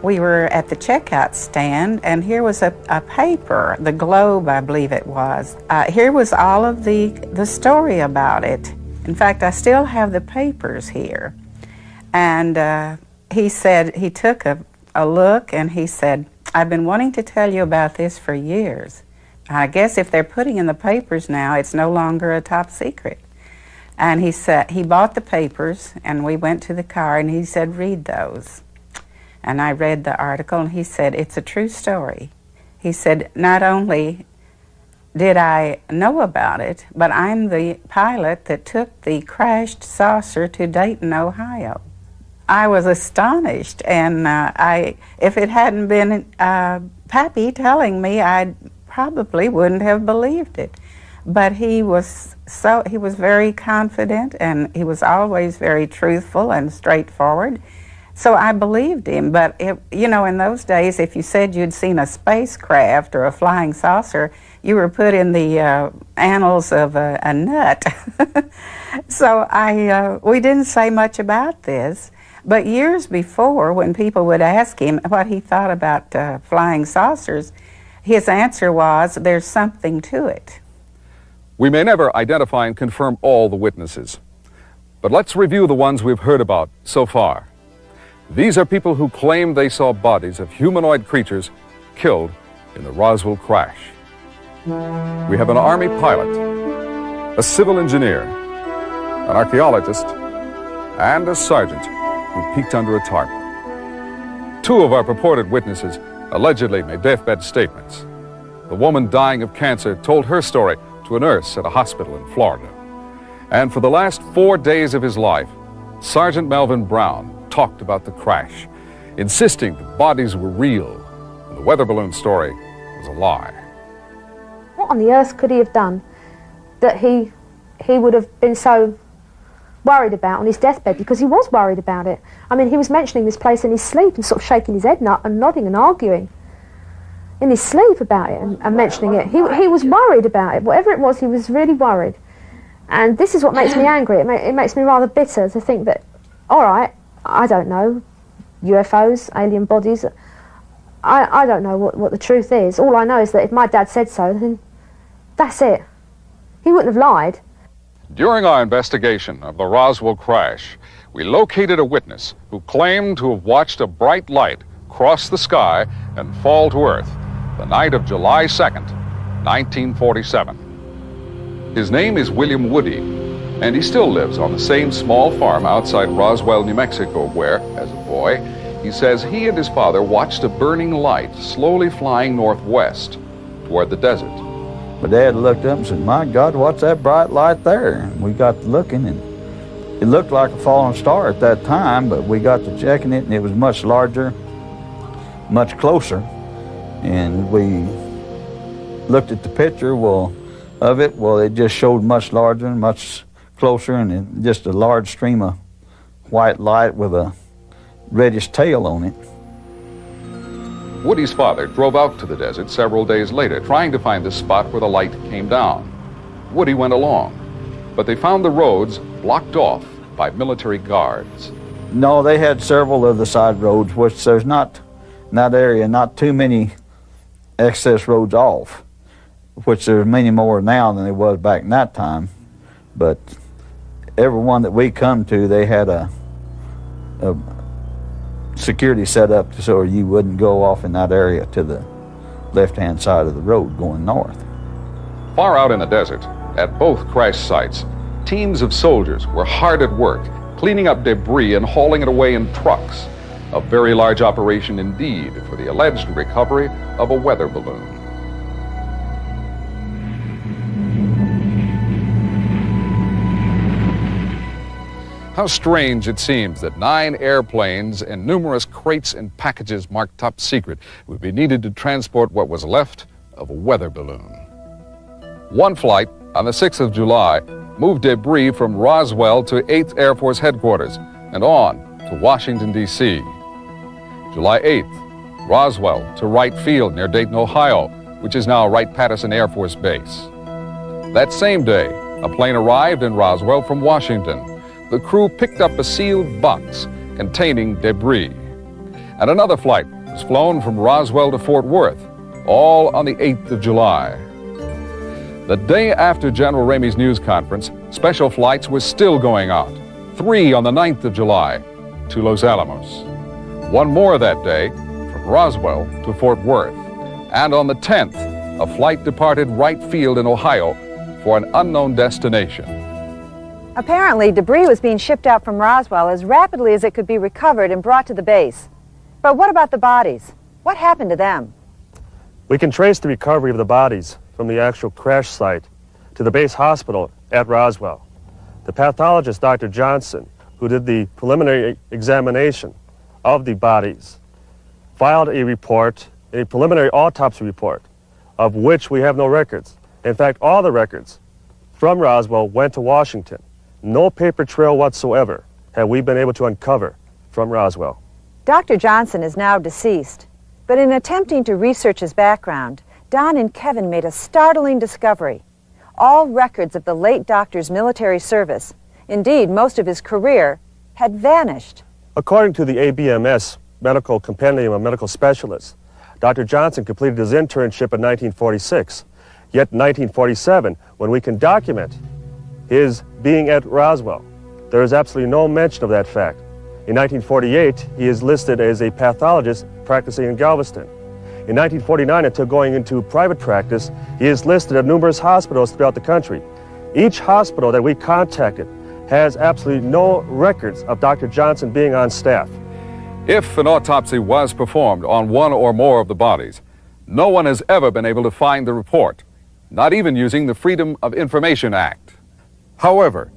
we were at the checkout stand, and here was a paper, the Globe, I believe it was. Here was all of the story about it. In fact, I still have the papers here. And he said, he took a look, and he said, "I've been wanting to tell you about this for years. I guess if they're putting in the papers now, it's no longer a top secret." And he said, he bought the papers, and we went to the car, and he said, "Read those." And I read the article, and he said, "It's a true story." He said, "Not only did I know about it, but I'm the pilot that took the crashed saucer to Dayton, Ohio." I was astonished, and if it hadn't been Pappy telling me, I probably wouldn't have believed it. But he was very confident, and he was always very truthful and straightforward. So I believed him, but in those days, if you said you'd seen a spacecraft or a flying saucer, you were put in the annals of a nut. So we didn't say much about this, but years before, when people would ask him what he thought about flying saucers, his answer was, "There's something to it." We may never identify and confirm all the witnesses, but let's review the ones we've heard about so far. These are people who claim they saw bodies of humanoid creatures killed in the Roswell crash. We have an Army pilot, a civil engineer, an archaeologist, and a sergeant who peeked under a tarp. Two of our purported witnesses allegedly made deathbed statements. The woman dying of cancer told her story to a nurse at a hospital in Florida. And for the last 4 days of his life, Sergeant Melvin Brown talked about the crash, insisting the bodies were real and the weather balloon story was a lie. What on the earth could he have done that he would have been so worried about on his deathbed? Because he was worried about it. I mean, he was mentioning this place in his sleep and sort of shaking his head and nodding and arguing in his sleep about it and mentioning it. He was worried about it. Whatever it was, he was really worried. And this is what makes me angry. It makes me rather bitter to think that, all right, I don't know, UFOs, alien bodies, I don't know what the truth is. All I know is that if my dad said so, then that's it. He wouldn't have lied. During our investigation of the Roswell crash, we located a witness who claimed to have watched a bright light cross the sky and fall to Earth the night of July 2nd, 1947. His name is William Woody, and he still lives on the same small farm outside Roswell, New Mexico, where, as a boy, he says he and his father watched a burning light slowly flying northwest toward the desert. My dad looked up and said, "My God, what's that bright light there?" And we got to looking, and it looked like a falling star at that time, but we got to checking it, and it was much larger, much closer. And we looked at the picture of it. Well, it just showed much larger and much closer, and just a large stream of white light with a reddish tail on it. Woody's father drove out to the desert several days later, trying to find the spot where the light came down. Woody went along, but they found the roads blocked off by military guards. No, they had several of the side roads, which there's not, in that area, not too many access roads off, which there's many more now than there was back in that time. But every one that we come to, they had a security set up so you wouldn't go off in that area to the left-hand side of the road going north. Far out in the desert, at both crash sites, teams of soldiers were hard at work, cleaning up debris and hauling it away in trucks. A very large operation indeed for the alleged recovery of a weather balloon. How strange it seems that 9 airplanes and numerous crates and packages marked top secret would be needed to transport what was left of a weather balloon. One flight on the 6th of July moved debris from Roswell to 8th Air Force Headquarters and on to Washington, D.C. July 8th, Roswell to Wright Field near Dayton, Ohio, which is now Wright-Patterson Air Force Base. That same day, a plane arrived in Roswell from Washington. The crew picked up a sealed box containing debris. And another flight was flown from Roswell to Fort Worth, all on the 8th of July. The day after General Ramey's news conference, special flights were still going out. 3 on the 9th of July to Los Alamos. 1 more that day from Roswell to Fort Worth. And on the 10th, a flight departed Wright Field in Ohio for an unknown destination. Apparently, debris was being shipped out from Roswell as rapidly as it could be recovered and brought to the base. But what about the bodies? What happened to them? We can trace the recovery of the bodies from the actual crash site to the base hospital at Roswell. The pathologist, Dr. Johnson, who did the preliminary examination of the bodies, filed a report, a preliminary autopsy report, of which we have no records. In fact, all the records from Roswell went to Washington. No paper trail whatsoever have we been able to uncover from Roswell. Dr. Johnson is now deceased, but in attempting to research his background, Don and Kevin made a startling discovery. All records of the late doctor's military service, indeed most of his career, had vanished. According to the ABMS Medical Compendium of Medical Specialists, Dr. Johnson completed his internship in 1946. Yet in 1947, when we can document his being at Roswell, there is absolutely no mention of that fact. In 1948, he is listed as a pathologist practicing in Galveston. In 1949, until going into private practice, he is listed at numerous hospitals throughout the country. Each hospital that we contacted has absolutely no records of Dr. Johnson being on staff. If an autopsy was performed on one or more of the bodies, no one has ever been able to find the report, not even using the Freedom of Information Act. However,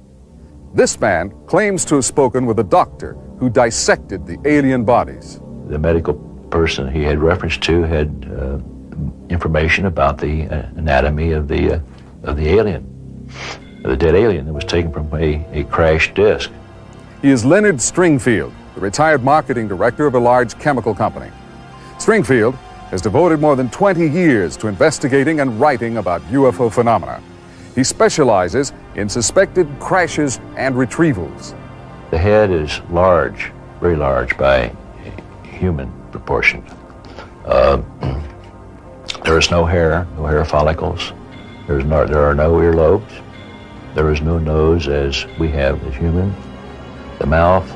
this man claims to have spoken with a doctor who dissected the alien bodies. The medical person he had reference to had information about the anatomy of the alien, of the dead alien that was taken from a crashed disk. He is Leonard Stringfield, the retired marketing director of a large chemical company. Stringfield has devoted more than 20 years to investigating and writing about UFO phenomena. He specializes in suspected crashes and retrievals. The head is large, very large by human proportions. There is no hair follicles. There are no earlobes. There is no nose as we have as human. The mouth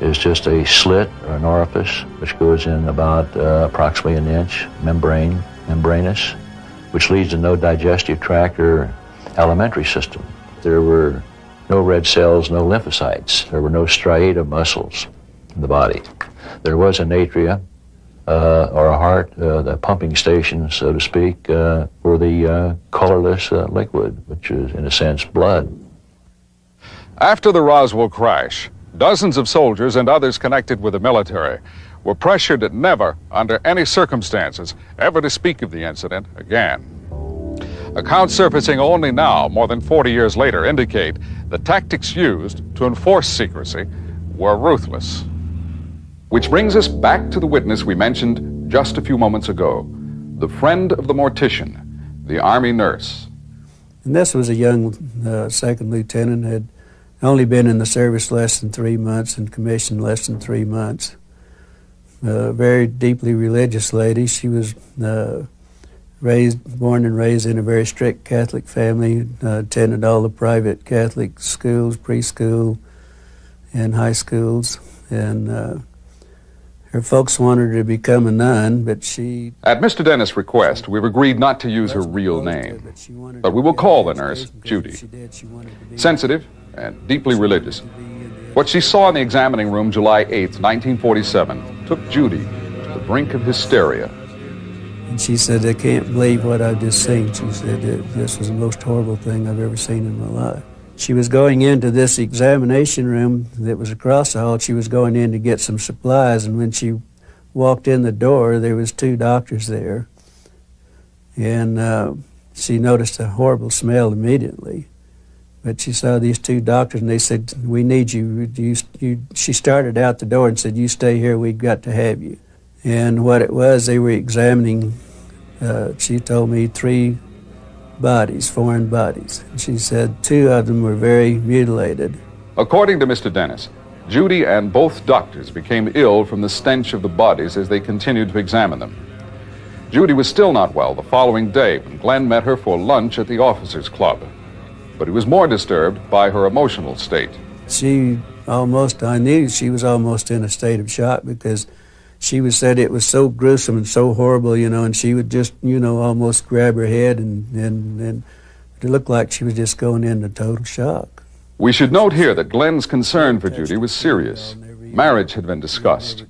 is just a slit or an orifice which goes in about approximately an inch, membranous, which leads to no digestive tract or alimentary system. There were no red cells, no lymphocytes. There were no striata muscles in the body. There was an atria, or a heart, the pumping station, so to speak, for the colorless liquid, which is, in a sense, blood. After the Roswell crash, dozens of soldiers and others connected with the military were pressured never, under any circumstances, ever to speak of the incident again. Accounts surfacing only now, more than 40 years later, indicate the tactics used to enforce secrecy were ruthless. Which brings us back to the witness we mentioned just a few moments ago, the friend of the mortician, the Army nurse. And this was a young second lieutenant, had only been in the service less than 3 months and commissioned less than 3 months. Very deeply religious lady. She was born and raised in a very strict Catholic family, attended all the private Catholic schools, preschool and high schools, and her folks wanted her to become a nun, but she... At Mr. Dennis' request, we've agreed not to use her real name, but we will call the nurse Judy. Sensitive and deeply religious. What she saw in the examining room July 8th, 1947, took Judy to the brink of hysteria. And she said, "I can't believe what I've just seen." She said, "This was the most horrible thing I've ever seen in my life." She was going into this examination room that was across the hall. She was going in to get some supplies, and when she walked in the door, there was 2 doctors there. And she noticed a horrible smell immediately. But she saw these 2 doctors, and they said, "We need you." She started out the door and said, "You stay here, we've got to have you." And what it was, they were examining, she told me, 3 bodies, foreign bodies. And she said 2 of them were very mutilated. According to Mr. Dennis, Judy and both doctors became ill from the stench of the bodies as they continued to examine them. Judy was still not well the following day when Glenn met her for lunch at the officers' club. But he was more disturbed by her emotional state. I knew she was almost in a state of shock, because she said it was so gruesome and so horrible, and she would just, almost grab her head, and it looked like she was just going into total shock. We should note here that Glenn's concern for Judy was serious. Marriage had been discussed,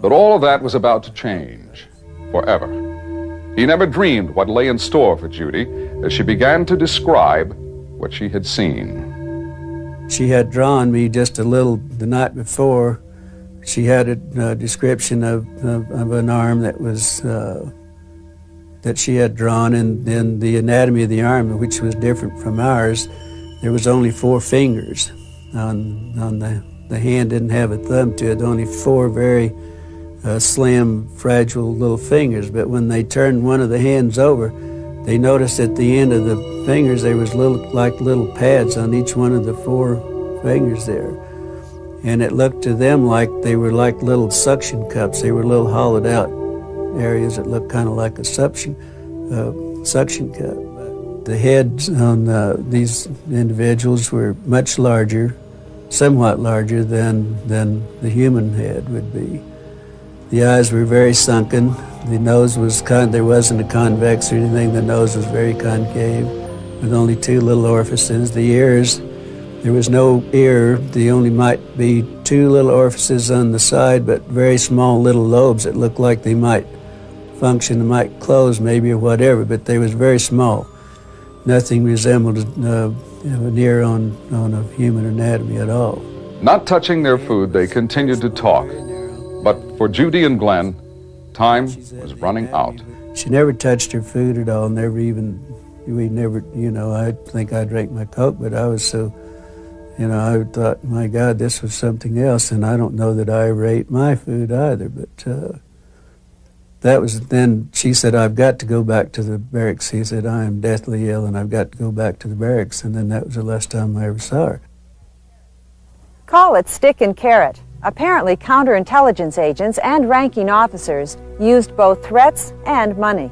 but all of that was about to change forever. He never dreamed what lay in store for Judy as she began to describe what she had seen. She had drawn me just a little the night before. She had a description of an arm that was that she had drawn, and then the anatomy of the arm, which was different from ours. There was only 4 fingers on the hand. Didn't have a thumb to it. Only 4 very slim, fragile little fingers. But when they turned one of the hands over, they noticed at the end of the fingers there was little pads on each one of the 4 fingers there. And it looked to them like they were like little suction cups. They were little hollowed out areas that looked kind of like a suction cup. The heads on these individuals were much larger, somewhat larger than the human head would be. The eyes were very sunken. The nose was there wasn't a convex or anything. The nose was very concave with only two little orifices. The ears, there was no ear. There only might be two little orifices on the side, but very small little lobes that looked like they might function, might close maybe or whatever, but they was very small. Nothing resembled an ear on a human anatomy at all. Not touching their food, they continued to talk. But for Judy and Glenn, time was running out. She never touched her food at all, we never, I think I drank my Coke, but I was so, I thought, my God, this was something else, and I don't know that I ever ate my food either, but that was, then she said, I've got to go back to the barracks. He said, I am deathly ill, and I've got to go back to the barracks, and then that was the last time I ever saw her. Call it stick and carrot. Apparently, counterintelligence agents and ranking officers used both threats and money.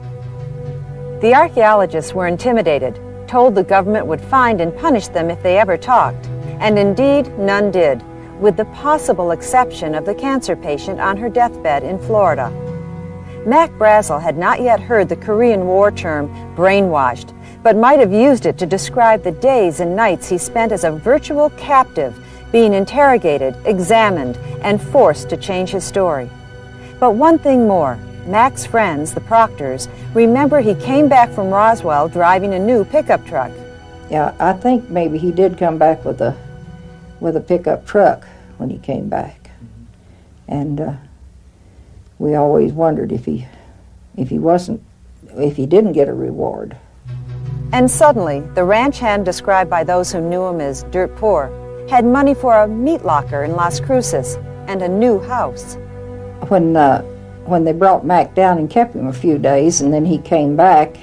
The archaeologists were intimidated, told the government would find and punish them if they ever talked, and indeed none did, with the possible exception of the cancer patient on her deathbed in Florida. Mac Brazel had not yet heard the Korean War term brainwashed, but might have used it to describe the days and nights he spent as a virtual captive, being interrogated, examined, and forced to change his story. But one thing more, Mac's friends, the Proctors, remember he came back from Roswell driving a new pickup truck. Yeah, I think maybe he did come back with a pickup truck when he came back. And we always wondered if he didn't get a reward. And suddenly, the ranch hand described by those who knew him as dirt poor had money for a meat locker in Las Cruces and a new house. When they brought Mac down and kept him a few days, and then he came back,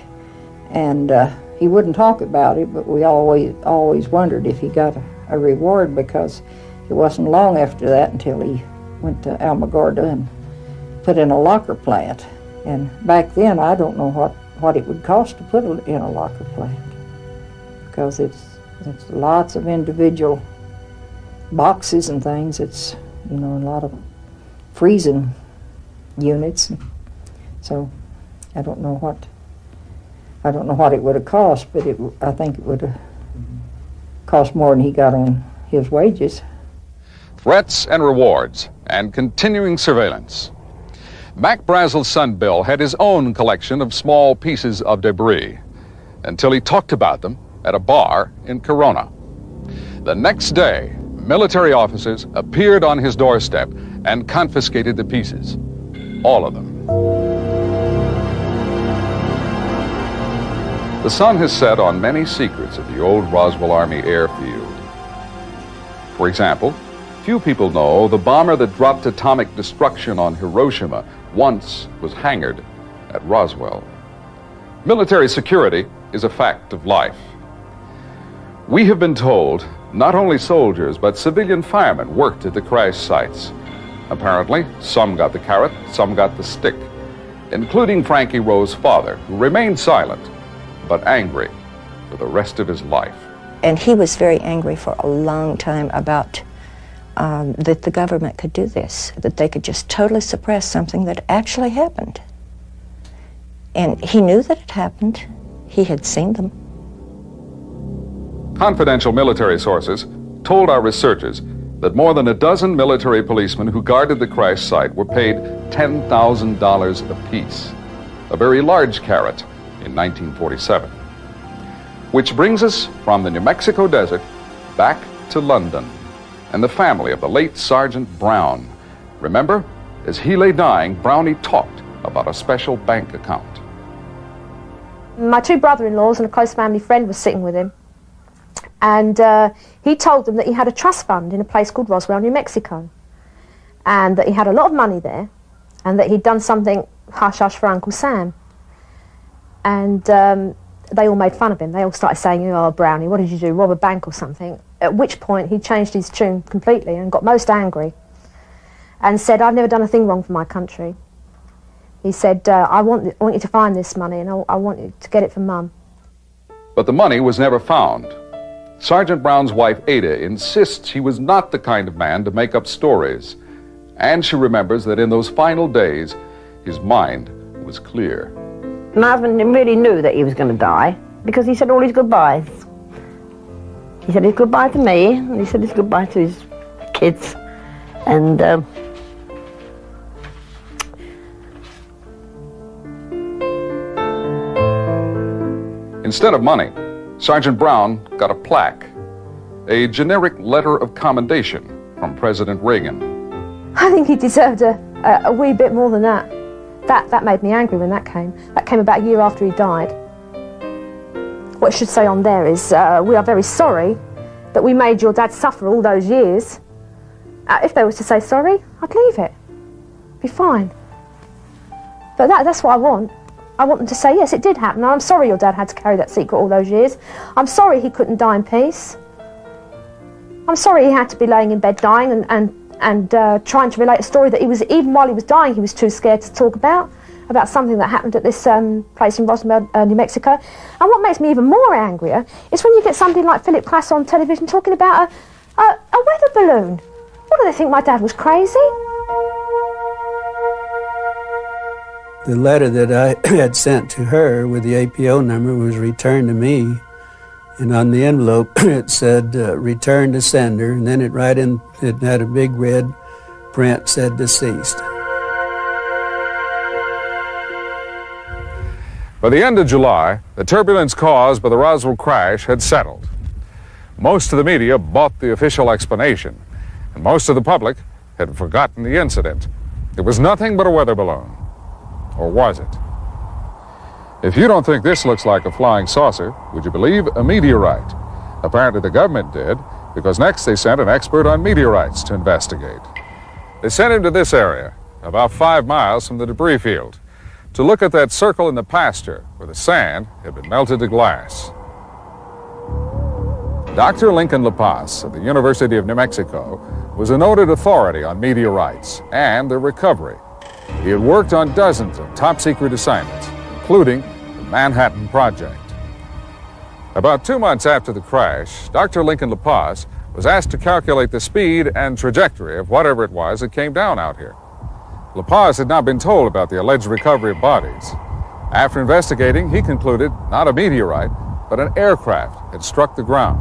and he wouldn't talk about it, but we always wondered if he got a reward, because it wasn't long after that until he went to Alamogordo and put in a locker plant. And back then, I don't know what it would cost to put in a locker plant, because it's lots of individual boxes and things. It's, a lot of freezing units. So I don't know what it would have cost, but I think it would have cost more than he got on his wages. Threats and rewards and continuing surveillance. Mac Brazel's son Bill had his own collection of small pieces of debris until he talked about them at a bar in Corona. The next day, military officers appeared on his doorstep and confiscated the pieces, all of them. The sun has set on many secrets of the old Roswell Army airfield. For example, few people know the bomber that dropped atomic destruction on Hiroshima once was hangared at Roswell. Military security is a fact of life. We have been told not only soldiers but civilian firemen worked at the crash sites. Apparently, some got the carrot, some got the stick, including Frankie Rowe's father, who remained silent but angry for the rest of his life. And he was very angry for a long time about that the government could do this, that they could just totally suppress something that actually happened. And he knew that it happened. He had seen them. Confidential military sources told our researchers that more than a dozen military policemen who guarded the crash site were paid $10,000 apiece, a very large carrot in 1947. Which brings us from the New Mexico desert back to London and the family of the late Sergeant Brown. Remember, as he lay dying, Brownie talked about a special bank account. My two brother-in-laws and a close family friend was sitting with him, and he told them that he had a trust fund in a place called Roswell, New Mexico, and that he had a lot of money there, and that he'd done something hush-hush for Uncle Sam. And they all made fun of him. They all started saying, "Oh, Brownie, what did you do, rob a bank or something?" At which point he changed his tune completely and got most angry and said, "I've never done a thing wrong for my country." He said, I want you to find this money, and I want you to get it for Mum. But the money was never found. Sergeant Brown's wife, Ada, insists he was not the kind of man to make up stories. And she remembers that in those final days, his mind was clear. Marvin really knew that he was going to die because he said all his goodbyes. He said his goodbye to me, and he said his goodbye to his kids. And instead of money, Sergeant Brown got a plaque, a generic letter of commendation from President Reagan. I think he deserved a wee bit more than that. That made me angry when that came. That came about a year after he died. What it should say on there is, we are very sorry that we made your dad suffer all those years. If they were to say sorry, I'd leave it. Be fine. But that's what I want. I want them to say, yes, it did happen. I'm sorry your dad had to carry that secret all those years. I'm sorry he couldn't die in peace. I'm sorry he had to be laying in bed dying and trying to relate a story that he was, even while he was dying, he was too scared to talk about something that happened at this place in Roswell, New Mexico. And what makes me even more angrier is when you get somebody like Philip Klass on television talking about a weather balloon. What, do they think my dad was crazy? The letter that I had sent to her with the APO number was returned to me. And on the envelope, it said, return to sender, and then it had a big red print, said deceased. By the end of July, the turbulence caused by the Roswell crash had settled. Most of the media bought the official explanation, and most of the public had forgotten the incident. It was nothing but a weather balloon. Or was it? If you don't think this looks like a flying saucer, would you believe a meteorite? Apparently the government did, because next they sent an expert on meteorites to investigate. They sent him to this area, about 5 miles from the debris field, to look at that circle in the pasture where the sand had been melted to glass. Dr. Lincoln La Paz of the University of New Mexico was a noted authority on meteorites and their recovery. He had worked on dozens of top-secret assignments, including the Manhattan Project. About 2 months after the crash, Dr. Lincoln La Paz was asked to calculate the speed and trajectory of whatever it was that came down out here. La Paz had not been told about the alleged recovery of bodies. After investigating, he concluded not a meteorite, but an aircraft had struck the ground.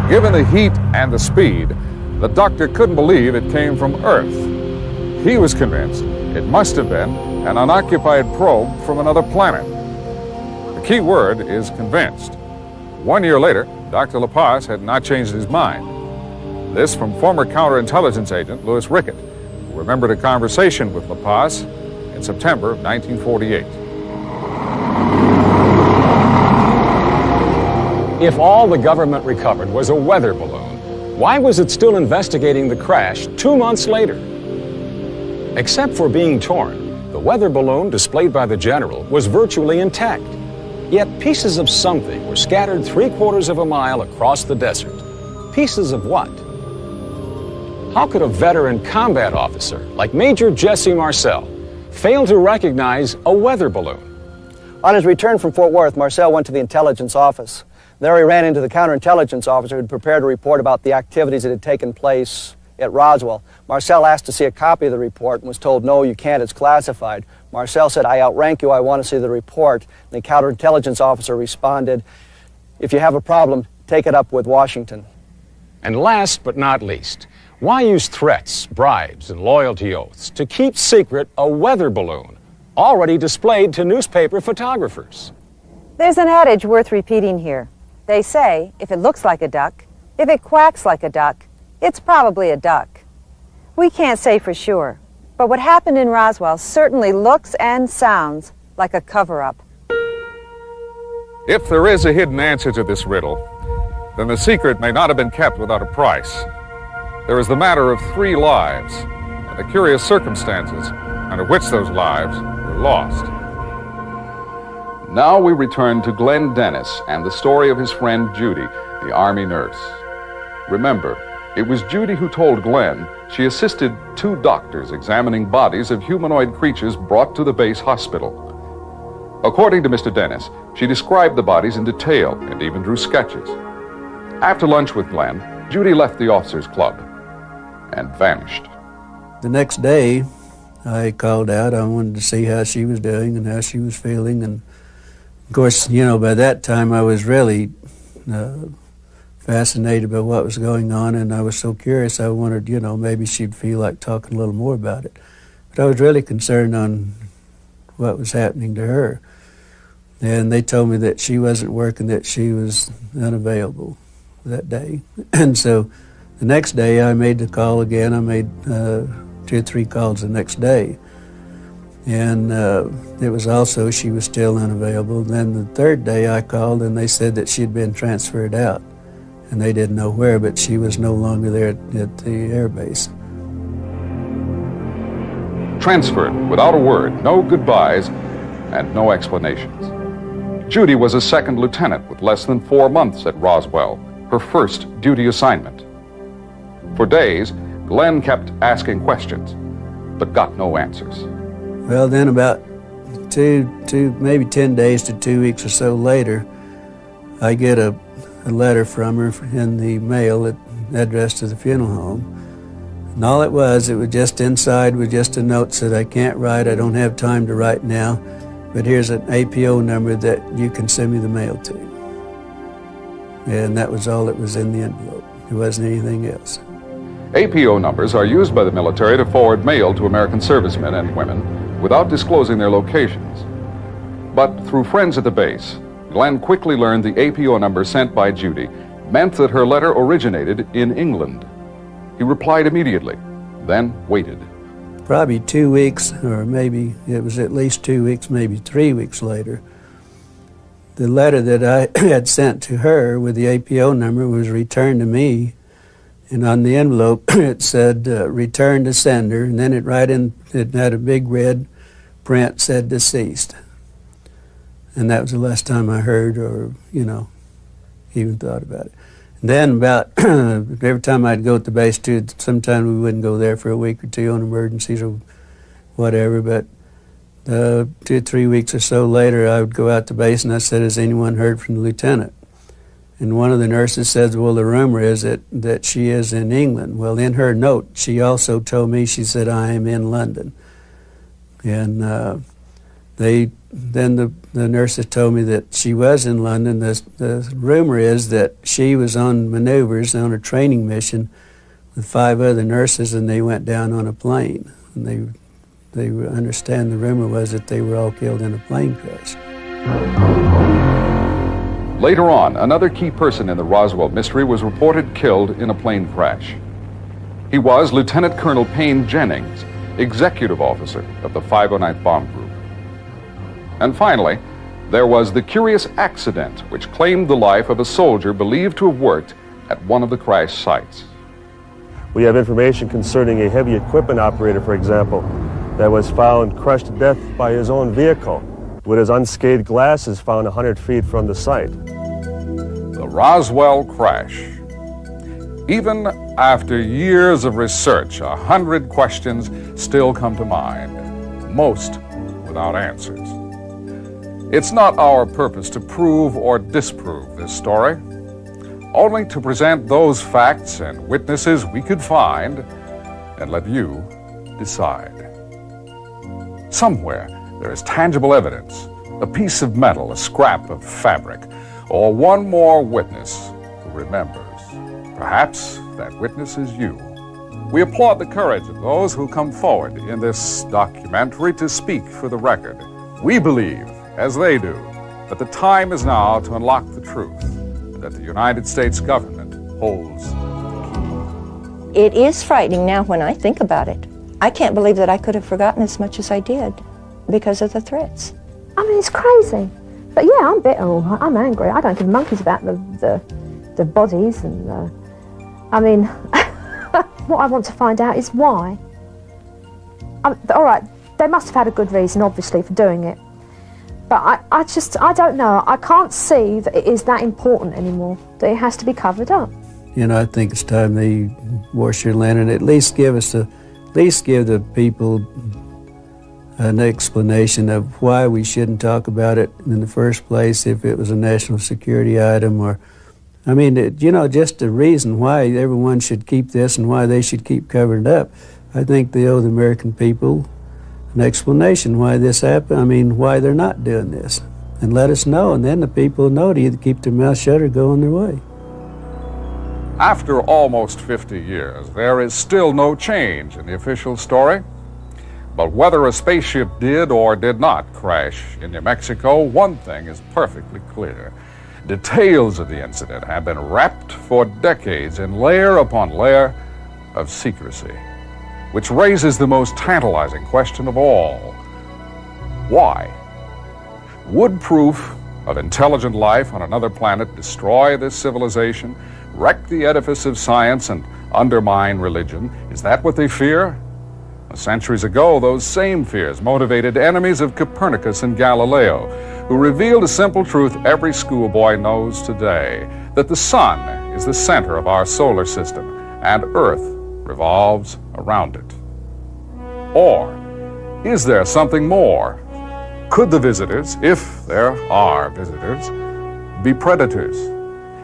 Given the heat and the speed, the doctor couldn't believe it came from Earth. He was convinced it must have been an unoccupied probe from another planet. The key word is convinced. 1 year later, Dr. La Paz had not changed his mind. This from former counterintelligence agent Louis Rickett, who remembered a conversation with La Paz in September of 1948. If all the government recovered was a weather balloon, why was it still investigating the crash 2 months later? Except for being torn, the weather balloon displayed by the general was virtually intact. Yet pieces of something were scattered 3/4 of a mile across the desert. Pieces of what? How could a veteran combat officer like Major Jesse Marcel fail to recognize a weather balloon? On his return from Fort Worth, Marcel went to the intelligence office. There he ran into the counterintelligence officer who had prepared a report about the activities that had taken place at Roswell. Marcel asked to see a copy of the report and was told, no, you can't, it's classified. Marcel said, I outrank you, I want to see the report. And the counterintelligence officer responded, if you have a problem, take it up with Washington. And last but not least, why use threats, bribes, and loyalty oaths to keep secret a weather balloon already displayed to newspaper photographers? There's an adage worth repeating here. They say, if it looks like a duck, if it quacks like a duck, it's probably a duck. We can't say for sure, but what happened in Roswell certainly looks and sounds like a cover-up. If there is a hidden answer to this riddle, then the secret may not have been kept without a price. There is the matter of 3 lives and the curious circumstances under which those lives were lost. Now we return to Glenn Dennis and the story of his friend Judy, the Army nurse. Remember, it was Judy who told Glenn she assisted 2 doctors examining bodies of humanoid creatures brought to the base hospital. According to Mr. Dennis, she described the bodies in detail and even drew sketches. After lunch with Glenn, Judy left the officers' club and vanished. The next day, I called out. I wanted to see how she was doing and how she was feeling. And of course, you know, by that time I was really fascinated by what was going on, and I was so curious. I wanted, you know, maybe she'd feel like talking a little more about it. But I was really concerned on what was happening to her. And they told me that she wasn't working, that she was unavailable that day. And so the next day I made the call again. I made 2 or 3 calls the next day. And it was also, she was still unavailable. Then the third day I called and they said that she'd been transferred out. And they didn't know where, but she was no longer there at the air base. Transferred without a word, no goodbyes, and no explanations. Judy was a second lieutenant with less than 4 months at Roswell, her first duty assignment. For days, Glenn kept asking questions, but got no answers. Well, then about maybe 10 days to 2 weeks or so later, I get a letter from her in the mail addressed to the funeral home. And all it was just inside with just a note said, I can't write, I don't have time to write now, but here's an APO number that you can send me the mail to. And that was all that was in the envelope. There wasn't anything else. APO numbers are used by the military to forward mail to American servicemen and women without disclosing their locations. But through friends at the base, Glenn quickly learned the APO number sent by Judy meant that her letter originated in England. He replied immediately, then waited. Probably 2 weeks, or maybe it was at least 2 weeks, maybe 3 weeks later, the letter that I had sent to her with the APO number was returned to me, and on the envelope it said, return to sender, and then it had a big red print said deceased. And that was the last time I heard or, you know, even thought about it. And then about every time I'd go to the base too, sometimes we wouldn't go there for a week or two on emergencies or whatever, but 2 or 3 weeks or so later I would go out to base and I said, has anyone heard from the lieutenant? And one of the nurses says, well, the rumor is that she is in England. Well, in her note, she also told me, she said, I am in London. And then the nurses told me that she was in London. The rumor is that she was on maneuvers on a training mission with 5 other nurses, and they went down on a plane. And they understand the rumor was that they were all killed in a plane crash. Later on, another key person in the Roswell mystery was reported killed in a plane crash. He was Lieutenant Colonel Payne Jennings, executive officer of the 509th Bomb Group. And finally, there was the curious accident which claimed the life of a soldier believed to have worked at one of the crash sites. We have information concerning a heavy equipment operator, for example, that was found crushed to death by his own vehicle, with his unscathed glasses found 100 feet from the site. The Roswell crash. Even after years of research, 100 questions still come to mind, most without answers. It's not our purpose to prove or disprove this story, only to present those facts and witnesses we could find and let you decide. Somewhere there is tangible evidence, a piece of metal, a scrap of fabric, or one more witness who remembers. Perhaps that witness is you. We applaud the courage of those who come forward in this documentary to speak for the record. We believe, as they do, that the time is now to unlock the truth, and that the United States government holds the key. It is frightening now when I think about it. I can't believe that I could have forgotten as much as I did because of the threats. I mean, it's crazy. But yeah, I'm bitter. I'm angry. I don't give monkeys about the bodies and I mean, what I want to find out is why. All right, they must have had a good reason, obviously, for doing it. But I don't know. I can't see that it is that important anymore, that it has to be covered up. You know, I think it's time they wash their land and at least give the people an explanation of why we shouldn't talk about it in the first place, if it was a national security item or I mean, you know, just the reason why everyone should keep this and why they should keep covering it up, I think they owe the American people an explanation why this happened. I mean, why they're not doing this. And let us know, and then the people know to either keep their mouth shut or go on their way. After almost 50 years, there is still no change in the official story. But whether a spaceship did or did not crash in New Mexico, one thing is perfectly clear. Details of the incident have been wrapped for decades in layer upon layer of secrecy, which raises the most tantalizing question of all. Why? Would proof of intelligent life on another planet destroy this civilization, wreck the edifice of science, and undermine religion? Is that what they fear? Centuries ago, those same fears motivated enemies of Copernicus and Galileo, who revealed a simple truth every schoolboy knows today, that the sun is the center of our solar system, and Earth revolves around it. Or is there something more? Could the visitors, if there are visitors, be predators,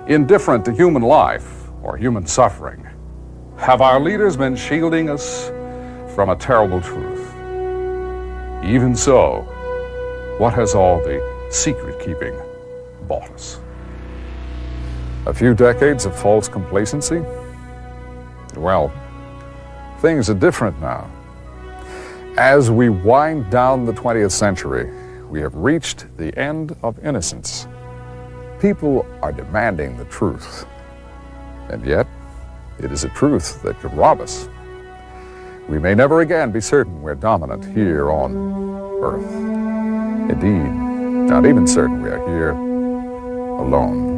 indifferent to human life or human suffering? Have our leaders been shielding us from a terrible truth? Even so, what has all the secret-keeping bought us? A few decades of false complacency? Well, things are different now. As we wind down the 20th century, we have reached the end of innocence. People are demanding the truth, and yet it is a truth that could rob us. We may never again be certain we're dominant here on Earth. Indeed, not even certain we are here alone.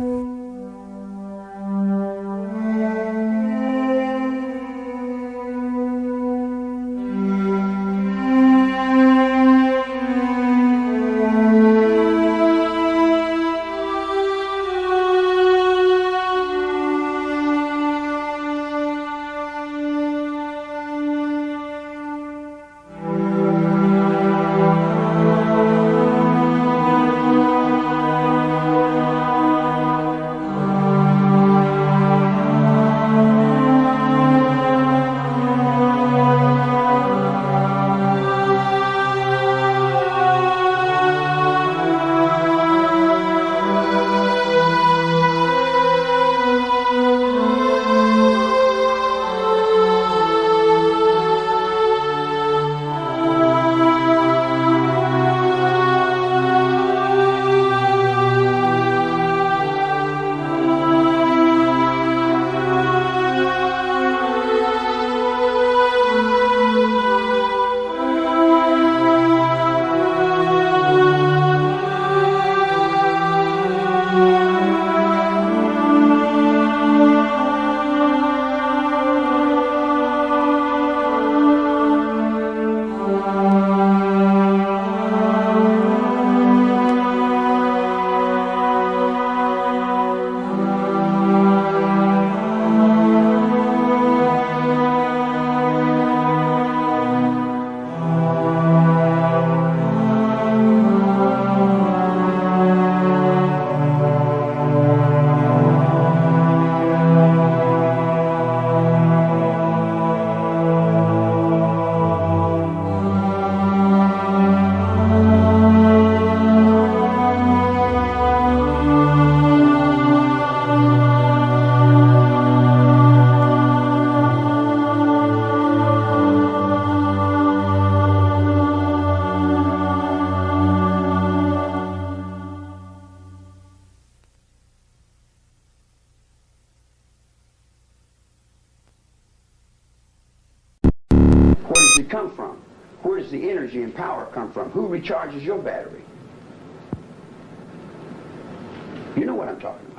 Come from? Where does the energy and power come from? Who recharges your battery? You know what I'm talking about.